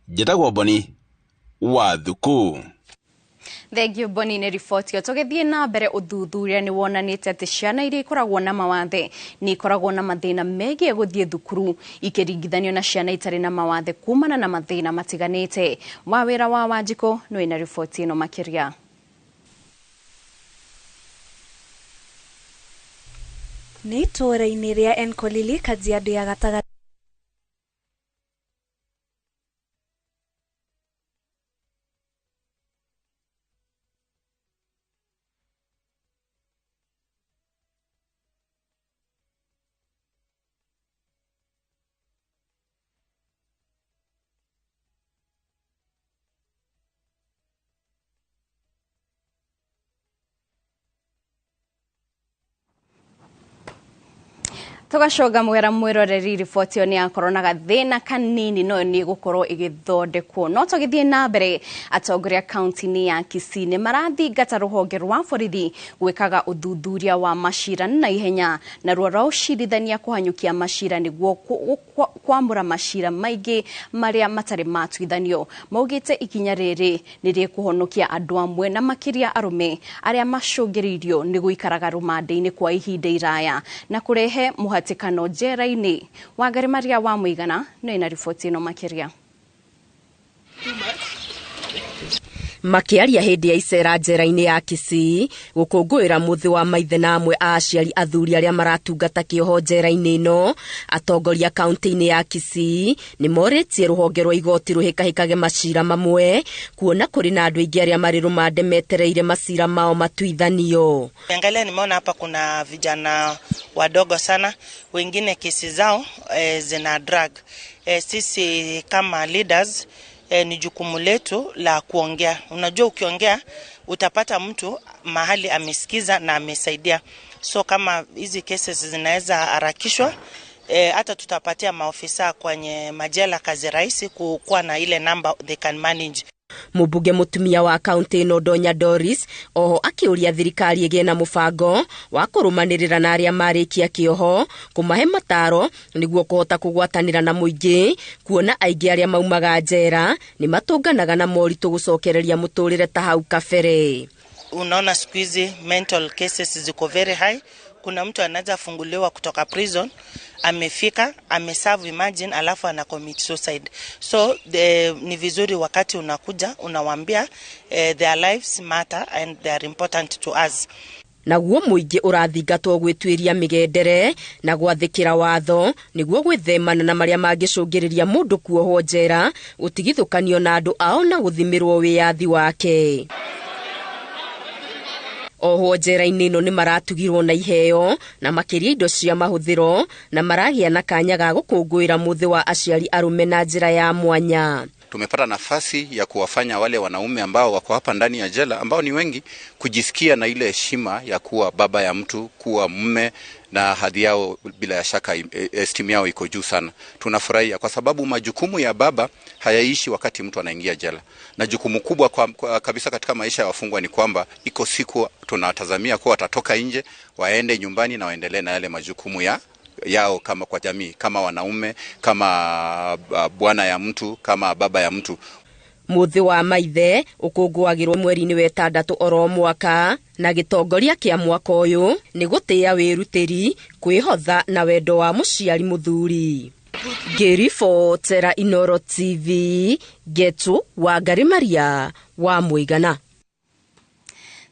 njitagwo Boni wa Thuku. Thengio Boni ni riboti yo tugithie na mbere uthuthuria ni wonanite ati ciana iria ikoragwo na mawathe ni ikoragwo na mathina megie guthie thukuru ikiringithanio na ciana itari na mawathe kumana na mathina matiganite. Wawira wa Wanjiko no ina riboti ino makiria. Ni itura-ini ria Enkolili Kajiado ya Gatagatĩ Tugashoga mwera mwiroreri riboti yo ni akorwo na gathina kanini no ni gukorwo igithondekwo no tugithie na mbere atongoria kaunti-ini ya Kisii ni marathingata ruhonge rwa borithi gwikaga uthuthuria wa macira na ihenya na ruo rwa ucirithania kuhanyukia macira niguo kwamura macira maingi maria matari matuithanio. Maugite ikinya riri ni rikuhonokia andu amwe na makiria arume aria macungiririo ni guikaraga rumande-ini kwa ihinda iraya na kurehe muhatikano njera-ini. Wangari Maria wa Muigana no ina riboti ino makiria. Makiaria hindi ya icera njera-ini ya Kisii gukungwira muthi wa maithe na amwe a aciari athuri aria maratungata kioho njera-ini ino. Atongoria kaunti-ini ya Kisii ni moritie ruhonge rwa igoti ruhikahikage macira mamwe kuona kuri na andu aingi aria mari rumande metereire macira mao matuithanio. Angalia nimeona hapa kuna vijana wadogo sana, wengine kesi zao zina drag. Sisi kama leaders ni jukumu letu la kuongea. Unajua ukiongea utapata mtu mahali amesikiza na amesaidia. So kama hizi cases zinaweza harakishwa, hata tutapatia maofisa kwenye majela kazi rahisi kuwa na ile number they can manage. Mubuge mutumia wa kaunti ino Donya Doris oho akiuria thirikari igie na mubango wa kurumanirira na aria marikia kioho kumahe mataro niguo kuhota kugwatanira na muingi kuona aingi aria maumaga njera ni matunganaga na moritu gucokereria muturire ta hau kabere. Unaona siku hizi mental cases ziko very high. Kuna mtu anaweza funguliwa kutoka prison, amefika, ameserve, imagine, alafu ana commit suicide. So ni vizuri wakati unakuja unawambia their lives matter and they are important to us. Naguo muingi urathingatwo gwitwiria migendere na gwathikira watho niguo gwithemana na maria mangicungiriria mundu kuohwo njera utigithukanio na andu ao na guthimirwo wiyathi wake. Oho njera-ini ino ni maratugirwo na iheo na makiria indo cia mahuthiro na maragia na kanya ga gukungwira muthi wa aciari arume na njira ya mwanya. Tumepata nafasi ya kuwafanya wale wanaume ambao wako hapa ndani ya jela ambao ni wengi kujisikia na ile heshima ya kuwa baba ya mtu, kuwa mume, na hadhi yao bila ya shaka esteem yao iko juu sana. Tunafurahia kwa sababu majukumu ya baba hayaishi wakati mtu anaingia jela. Na jukumu kubwa kabisa katika maisha ya wafungwa ni kwamba iko siku tunatazamia kuwa watatoka nje, waende nyumbani na waendelee na yale majukumu yao kama kwa jamii, kama wanaume, kama bwana ya mtu, kama baba ya mtu. Muthi wa maithe ukungũagĩrwo mweri-inĩ wa 6 oro mwaka, na gĩtongoria kĩa mwaka ũyũ nĩ gũtĩa wĩrutĩri, kwĩhotha na wendo wa mũciari mũthuri. Ngĩribotera Inooro TV, Getu Wangari Maria wa Mũigana.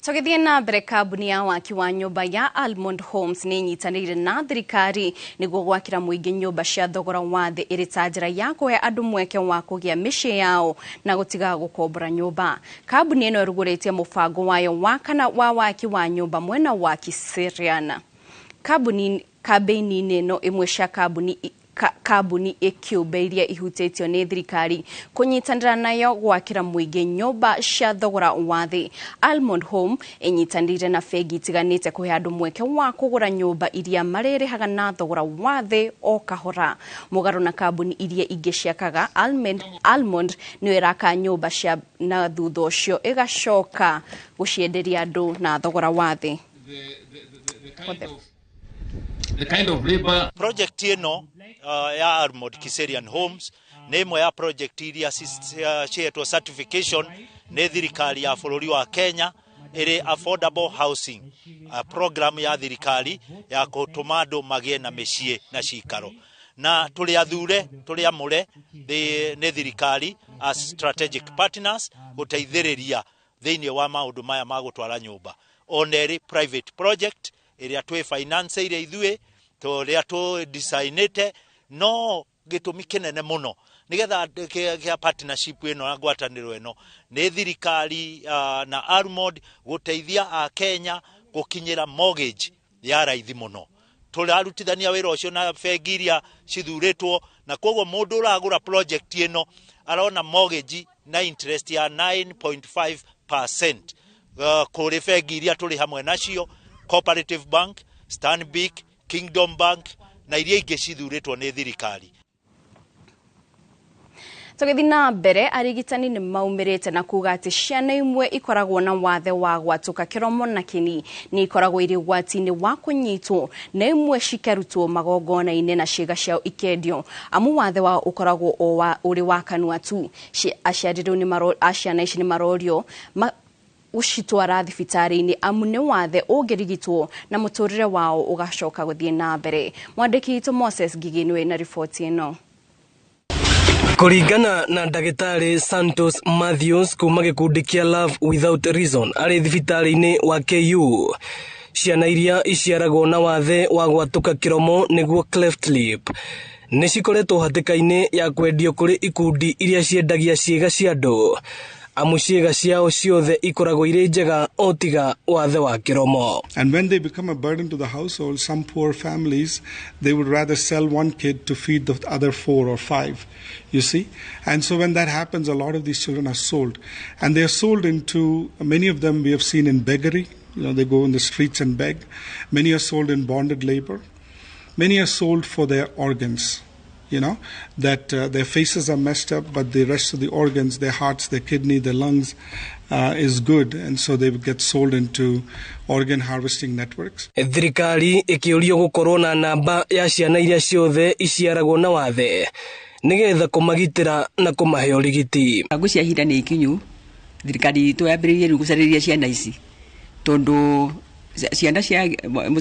Tũgĩthiĩ na mbere, kambuni ya waki wa nyũmba ya Almond Homes nĩ inyitanĩire na thirikari nĩguo gwakĩra mũingĩ nyũmba cia thogora wa thĩ ĩrĩ ta njĩra ya kũhe andũ mweke wa kũgĩa mĩciĩ yao na gũtiga gũkombora nyũmba. Kambuni ĩno ĩrugũrĩtie mũbango wayo wa kana wa waki wa nyũmba mwena wa Kiserian. Kambĩini ĩno ĩmwe cia kambuni ikiumbe iria ihutĩtio nĩ thirikari kũnyitanĩra nayo gwakĩra mũingĩ nyũmba cia thogora wa thĩ. Almond Home inyitanĩire na bengi itiganĩte kũhe andũ mweke wa kũgũra nyũmba iria marĩrĩhaga na thogora wa thĩ o kahora. Mũgarũ na kambuni iria ingĩ ciakaga, Almond nĩ ĩraka nyũmba cia na thutha ũcio ĩgacoka gũcienderia andũ na thogora wa thĩ. The kind of labor project ya Almond Kiserian Homes nĩ ĩmwe ya project iria cietwo certification nĩ thirikari ya bũrũri wa Kenya, ĩrĩ affordable housing program ya thirikari ya gũtũma andũ magĩe na mĩciĩ na cikaro, na tũrĩ athure tũrĩ amũre nĩ thirikari as strategic partners gũteithĩrĩria thĩinĩ wa maũndũ maya ma gũtwara nyũmba. Oneri private project ĩrĩa twĩ finance ĩrĩa ithuĩ tũrĩa tũ designate, no gĩtũmi kĩnene mũno nigetha kĩa partnership ĩno na ngwatanĩro ĩno nĩ thirikari na Almond gũteithia a Kenya gũkinyĩra mortgage ya raithi mũno. Tũrarutithania wĩra ũcio na bengi iria cithurĩtwo, na koguo mũndũ ũragũra project ĩno arona mortgage na interest ya 9.5% kũrĩ bengi iria tũrĩ hamwe nacio, Cooperative Bank, Stanbic, Kingdom Bank na iria ingĩ cithurĩtwo nĩ thirikari. Tũgĩthiĩ na mbere, arigitani nĩ maumĩrĩte na kuga atĩ ciana imwe ikoragwo na wathe wa gwatũka kĩromo na kĩni nĩ ikoragwo irĩ gwati-inĩ wa kũnyitwo, na imwe cikarutwo magongona-inĩ na ciĩga ciao ikendio, amu wathe wao ũkoragwo ũrĩ wa kanua tu. Aciari rĩu a ciana ici nĩ marorio gũcitwara thibitarĩ-inĩ amu nĩ wathe ũngĩrigitwo na mũtũrĩre wao ũgacoka gũthiĩ na mbere. Mwandĩki witũ Moses Ngigi nĩwe na riboti ĩno. Kũringana na ndagĩtarĩ Santos Matthews kuma gĩkundi kĩa Love Without Reason arĩ thibitarĩ-inĩ wa KU, ciana iria iciaragwo na wathe wa gwatũka kĩromo nĩguo cleft lip nĩ cikoretwo hatĩka-inĩ ya kwendio kũrĩ ikundi iria ciendagia ciĩga cia andũ, amu ciĩga ciao ciothe ikoragwo irĩ njega o tiga wathe wa kĩromo. And when they become a burden to the household, some poor families, they would rather sell one kid to feed the other 4 or 5, you see. And so when that happens, a lot of these children are sold. And they are sold into, many of them we have seen in beggary, they go in the streets and beg. Many are sold in bonded labor. Many are sold for their organs. That their faces are messed up, but the rest of the organs, their hearts, their kidney, their lungs is good, and so they get sold into organ harvesting networks. Thirikari ĩkĩũrio gũkorwo na namba ya ciana iria ciothe iciaragwo na wathe nĩgetha kũmagitĩra na kũmahe ũrigiti. Ngũciahira nĩ ikinyu, thirikari itũ yambĩrĩirie gũcarĩria ciana ici tondũ ciana cia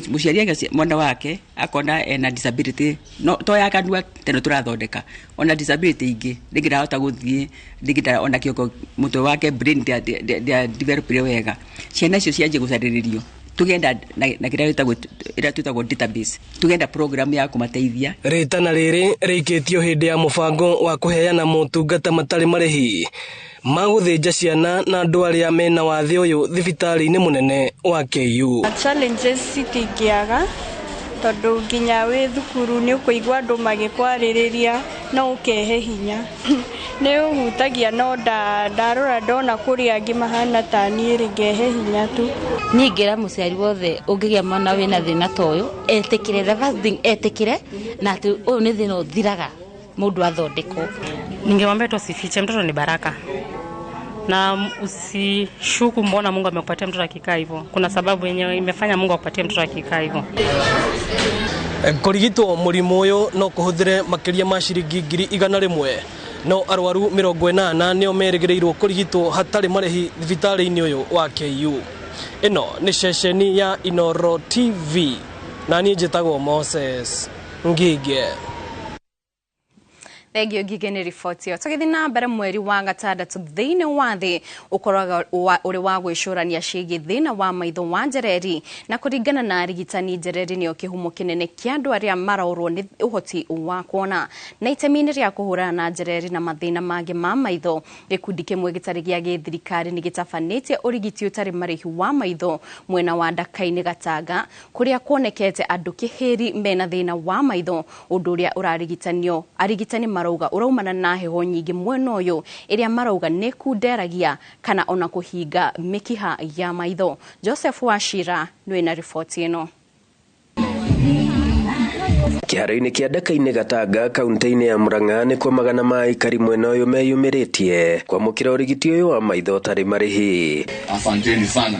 mũciari mwana wake akona ena disability no to ya kanua teno turathondeka ona disability ingĩ ndingĩrahota gũthiĩ ndingĩra ona kĩoko mũtwe wake brain dia develop wega. Ciana icio cianjie gũcarĩrĩrio tugenda na kĩrĩa twĩtagwo database, tugenda program ya kũmateithia. Rĩtana rĩrĩ rĩikĩtio hĩndĩ ya mũbango wa kũheana motungata matarĩ marĩhi magũthĩnja ciana na andũ arĩa mena wathe ũyũ thibitarĩ-inĩ mũnene wa KU. Challenges citingĩaga tondũ nginya wĩ thukuru nĩ ũkũigua andũ magĩkwarĩrĩria no ũkehe hinya nĩ ũhutagia no ndarora ndona kũrĩa angĩ mahana ta niĩ rĩngehe hinya tu. Ningĩra mũciari wothe ũngĩgĩa mwana wĩna thĩna ta ũyũ etĩkĩre the first thing etĩkĩre na atĩ ũyũ nĩ thĩna ũthiraga mũndũ athondekwo. Ningemwambia tusifiche, mtoto ni baraka na usishuku mbona Mungu amekupatia mtoto akikaa hivyo. Kuna sababu yenyewe imefanya Mungu akupatie mtoto akikaa hivyo. Kũrigitwo mũrimũ ũyũ no kũhũthĩre makĩria ma ciringi 100,000 no arwaru 80 nio merĩgĩrĩirwo kũrigitwo hatarĩ marĩhi thibitarĩ-inĩ ũyũ wa KU. Ĩno nĩ ceceni ya Inoro TV na niĩ njĩtagwo Moses Ngige. Thegio Ngige nĩ riboti ĩyo. Tũgĩthiĩ na mbere, mweri wa gatandatũ thĩinĩ wa thĩ ũkoragwo ũrĩ wa gwĩcũrania ciĩgiĩ thĩna wa maitho wa njereri, na kũringana na arigitani, njereri nĩyo kĩhumo kĩnene kĩa andũ arĩa maraurwo nĩ ũhoti wa kuona. Na itemi-inĩ rĩa kũhũrana na njereri na mathĩna mangĩ ma maitho, gĩkundi kĩmwe gĩtarĩ gĩa gĩthirikari nĩ gĩtabanĩtie ũrigiti ũtarĩ marĩhi wa maitho mwena wa Ndaka-inĩ Gatanga, kũrĩa kuonekete andũ kĩhĩri mena thĩna wa maitho, ũndũ ũrĩa ũrarigitanio. Arigitani marauga uraumana na heho nyingĩ mwena ũyũ, ĩrĩa marauga nĩ kunderagia kana ona kũhinga mĩkiha ya maitho. Joseph Wachira nĩ na riboti ĩno. Kĩharo-inĩ kĩa Ndaka-inĩ Gatanga, kaunti-inĩ ya Murang'a, nĩ kwa magana ma aikari mwena ũyũ meyumĩrĩtie kwamũkĩra ũrigiti ũyũ wa maitho ũtarĩ marĩhi. Asanteni sana.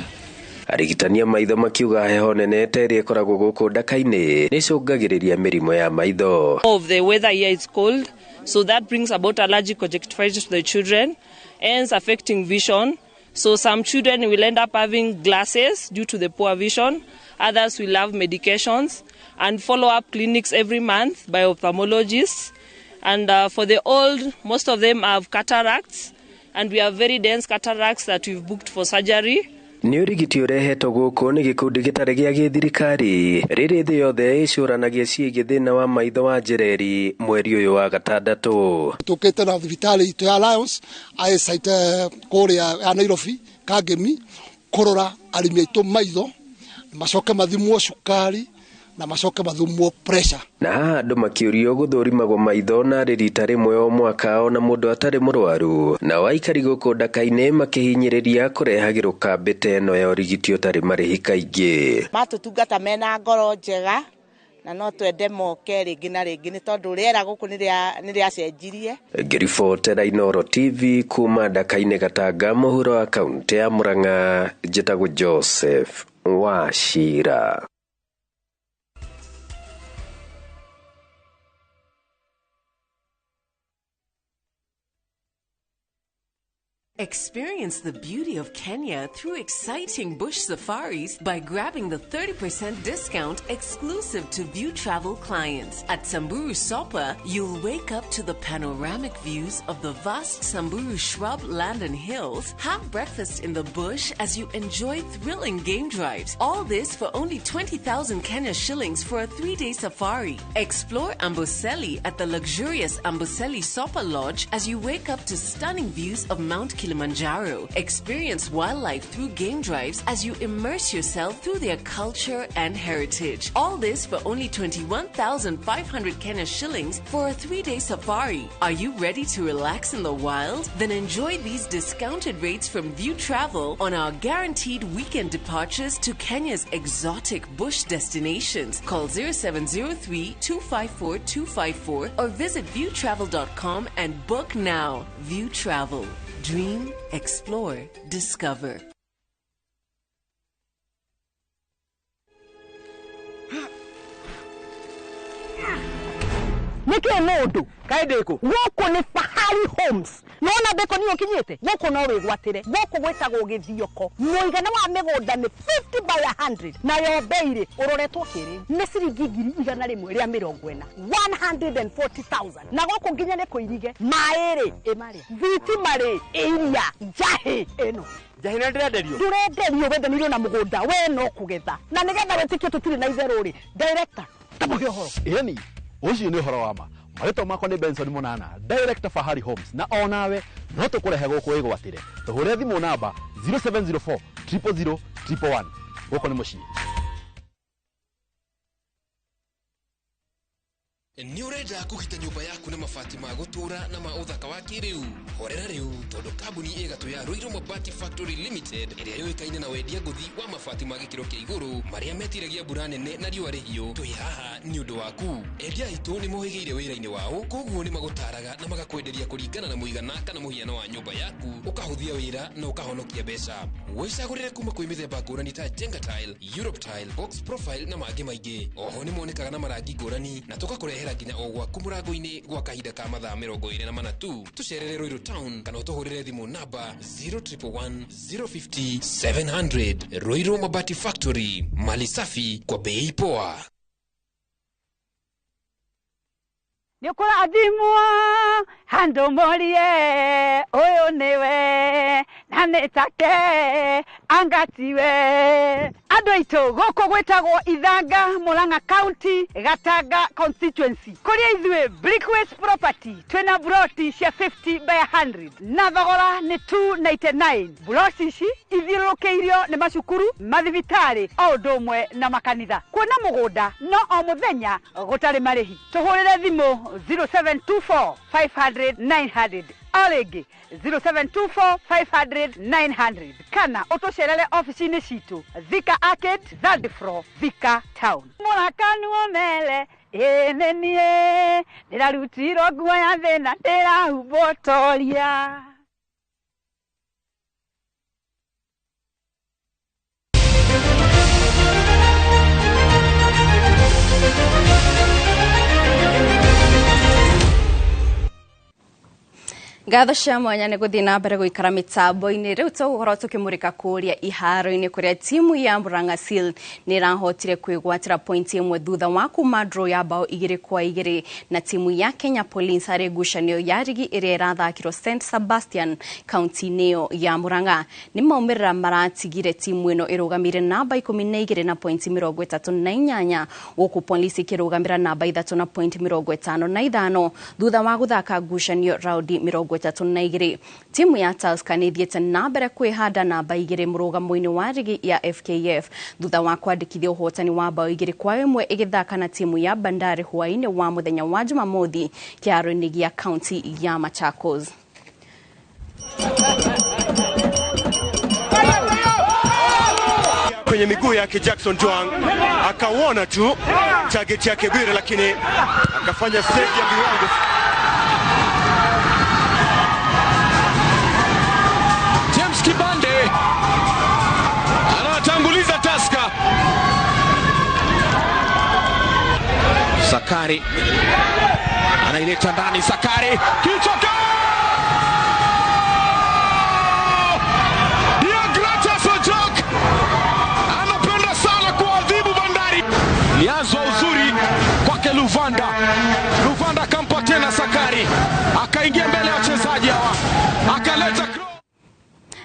Arigitania maitho makiuga heho nene ĩrĩa ĩkoragwo gũkũ Ndaka-inĩ nĩ ĩcũngagĩrĩria mĩrimũ ya maitho. Of the weather here is cold, so that brings about allergic conjunctivitis to the children, hence affecting vision. So some children will end up having glasses due to the poor vision. Others will have medications and follow-up clinics every month by ophthalmologists. And for the old, most of them have cataracts, and we have very dense cataracts that we've booked for surgery. Nĩ ũrigiti ũrehetwo gũkũ nĩ gĩkundi gĩtarĩ gĩa gĩthirikari rĩrĩ thĩ yothe ĩcũranagia ciĩgiĩ thĩna wa maitho wa njereri mweri ũyũ wa gatandatũ. Tũkĩte na thibitarĩ itũ ya Lions site kũrĩa ya Nairobi Kangemi kũrora arĩmi aitũ maitho, macoke mathimwo cukari na macoke mathimwo pressure. Na haha andũ makĩũrio gũthũrimagwo maitho na rita rĩmwe o mwaka ona mũndũ atarĩ mũrwaru, na aikari gũkũ Ndaka-inĩ makĩhinyĩrĩria kũrehagĩrwo kambĩ ĩno ya ũrigiti ũtarĩ marĩhi kaingĩ. Matũtungata mena ngoro njega na no twende moke rĩngĩ na rĩngĩ nĩ tondũ rĩera gũkũ nĩ rĩacenjirie. Ngĩribotera Inoro TV kuma Ndaka-inĩ Gatanga, mũhuro wa kaunti ya Murang'a, njĩtagwo Joseph Wachira. Experience the beauty of Kenya through exciting bush safaris by grabbing the 30% discount exclusive to View Travel clients. At Samburu Sopa, you'll wake up to the panoramic views of the vast Samburu shrub land and hills, have breakfast in the bush as you enjoy thrilling game drives. All this for only 20,000 Kenya shillings for a 3-day safari. Explore Amboseli at the luxurious Amboseli Sopa Lodge as you wake up to stunning views of Mount Kilimanjaro. Experience wildlife through game drives as you immerse yourself through their culture and heritage. All this for only 21,500 Kenya shillings for a 3-day safari. Are you ready to relax in the wild? Then enjoy these discounted rates from View Travel on our guaranteed weekend departures to Kenya's exotic bush destinations. Call 0703-254-254 or visit viewtravel.com and book now. View Travel. Dream, explore, discover. Niki mundu kaideko goko ni Fahari Homes nona beko niyo kinyete goko no wigwatire goko gwetagwo githioko muigana wa migunda ni 50 by 100 na yo beire uroretwo kiri ni ciringi 100 ria 40 140,000 na goko nginya ne kuirige maere emari viti mari iria jahi eno jahi na ndirenderio wende niro na mugunda we no kugetha na nigetha wetikio tutiri na itherũ ri director tabuge horo yani ucio ni horo wama marito makwa ni Benson Munana director Fahari Homes na onawe no tũkũrehe gũkũ wĩgwatĩre tũhũre thimũ namba 0704 000 111 gũkũ nĩ mũciĩ. Ni urenda kũgita nyũmba yaku na mabati ma gũtũra na ma ũthaka wa kĩrĩu horera rĩu tondũ kambuni ĩgatũ ya Ruiru Mabati Factory Limited ĩrĩa yũĩkaine na wendia ngũthi wa mabati ma gĩkĩro kĩa igũrũ marĩa metiragia mbura nene na riũa rĩhiũ twĩ haha nĩ ũndũ waku. Endia aitũ nĩ mohĩgĩire wĩra-inĩ wao koguo nĩ magũtaraga na magakwenderia kũringana na mũigana kana mũhiano wa nyũmba yaku ũkahũthia wĩra na ũkahonokia mbeca. Wĩcagũrĩre kuma kwĩ mĩthemba ngũrani ta Jenga Tile, Europe Tile, Box Profile na mangĩ maingĩ. Oho nĩ monekaga na marangi ngũrani na tũgakũrehera kwehera nginya o gwaku murango-ini gwa kahinda ka mathaa 24 tu. Tucerere Ruiru Town kana utuhurire thimu namba 0111 050 700. Ruiru Mabati Factory, mali safi kwa bei poa. Nukula adimwa hando molie oyo newe nane take angatiwe ando ito goko gwetagwo Ithanga Murang'a County Gatanga constituency kuria ithwe Brickways property twena broti cia 50 by 100 na thogora ni 299. Broti ici ithiũrũrũkĩirio nĩ macukuru mathibitari o ndomwe na makanitha kuona mugunda no o muthenya gutari marihi. Tuhurire thimu 0724 500 900 Alege 0724 500 900 kana utucerere ofisini citu Thika Arcade, third floor, Thika Town. Murakanu omele enenie ndirarutiro nguo ya thina ndirahubotoria. Ngatho cia mwanya nĩ gũthiĩ na mbere gũikara mĩtambo-inĩ. Rĩu tũgũkorwo tũkĩmũrĩka kũrĩa iharo-inĩ kũrĩa timu ya Murang'a Seal nĩ ĩrahotire kwĩgwatĩra pointi ĩmwe thutha wa kuma draw ya bao 2-2 na timu ya Kenya Police harĩ ngucanio ya rigi ĩrĩa ĩrathakirwo St Sebastian kaunti-inĩ ĩyo ya Murang'a. Nĩ maumĩrĩra maratigire timu ĩno ĩrũgamire namba 12 na pointi 38 gũkũ Police ĩkĩrũgamĩra namba 3 na pointi 55 thutha wa gũthaka ngucanio raundi 32. Timu ya Tusker nĩ ĩthiĩte na mbere kwĩhanda namba 2 mũrũgamo-inĩ wa rigi ya FKF thutha wa kwandĩkithia ũhotani wa bao 2-1 ĩgĩthaka na timu ya Bandari hwaĩ-inĩ wa mũthenya wa Jumamothi kĩharo-inĩ gĩa kaunti ya Machakos. Kwenye miguu yake Jackson Juang akauona tu target yake Bwire, lakini akafanya save ya viwango. James Kibande anatanguliza Tusker. Sakari anaileta ndani, Sakari kichoka lianzo uzuri kwake Luvanda. Luvanda akampa tena Sakari, akaingia mbele ya wachezaji hawa, akaleta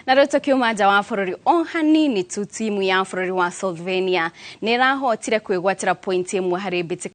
na rĩu tũkiuma nja wa bũrũri o hanini tu timu ya bũrũri wa Slovenia nĩ ĩrahotire kwĩgwatĩra pointi ĩmwe harĩ mbĩtĩka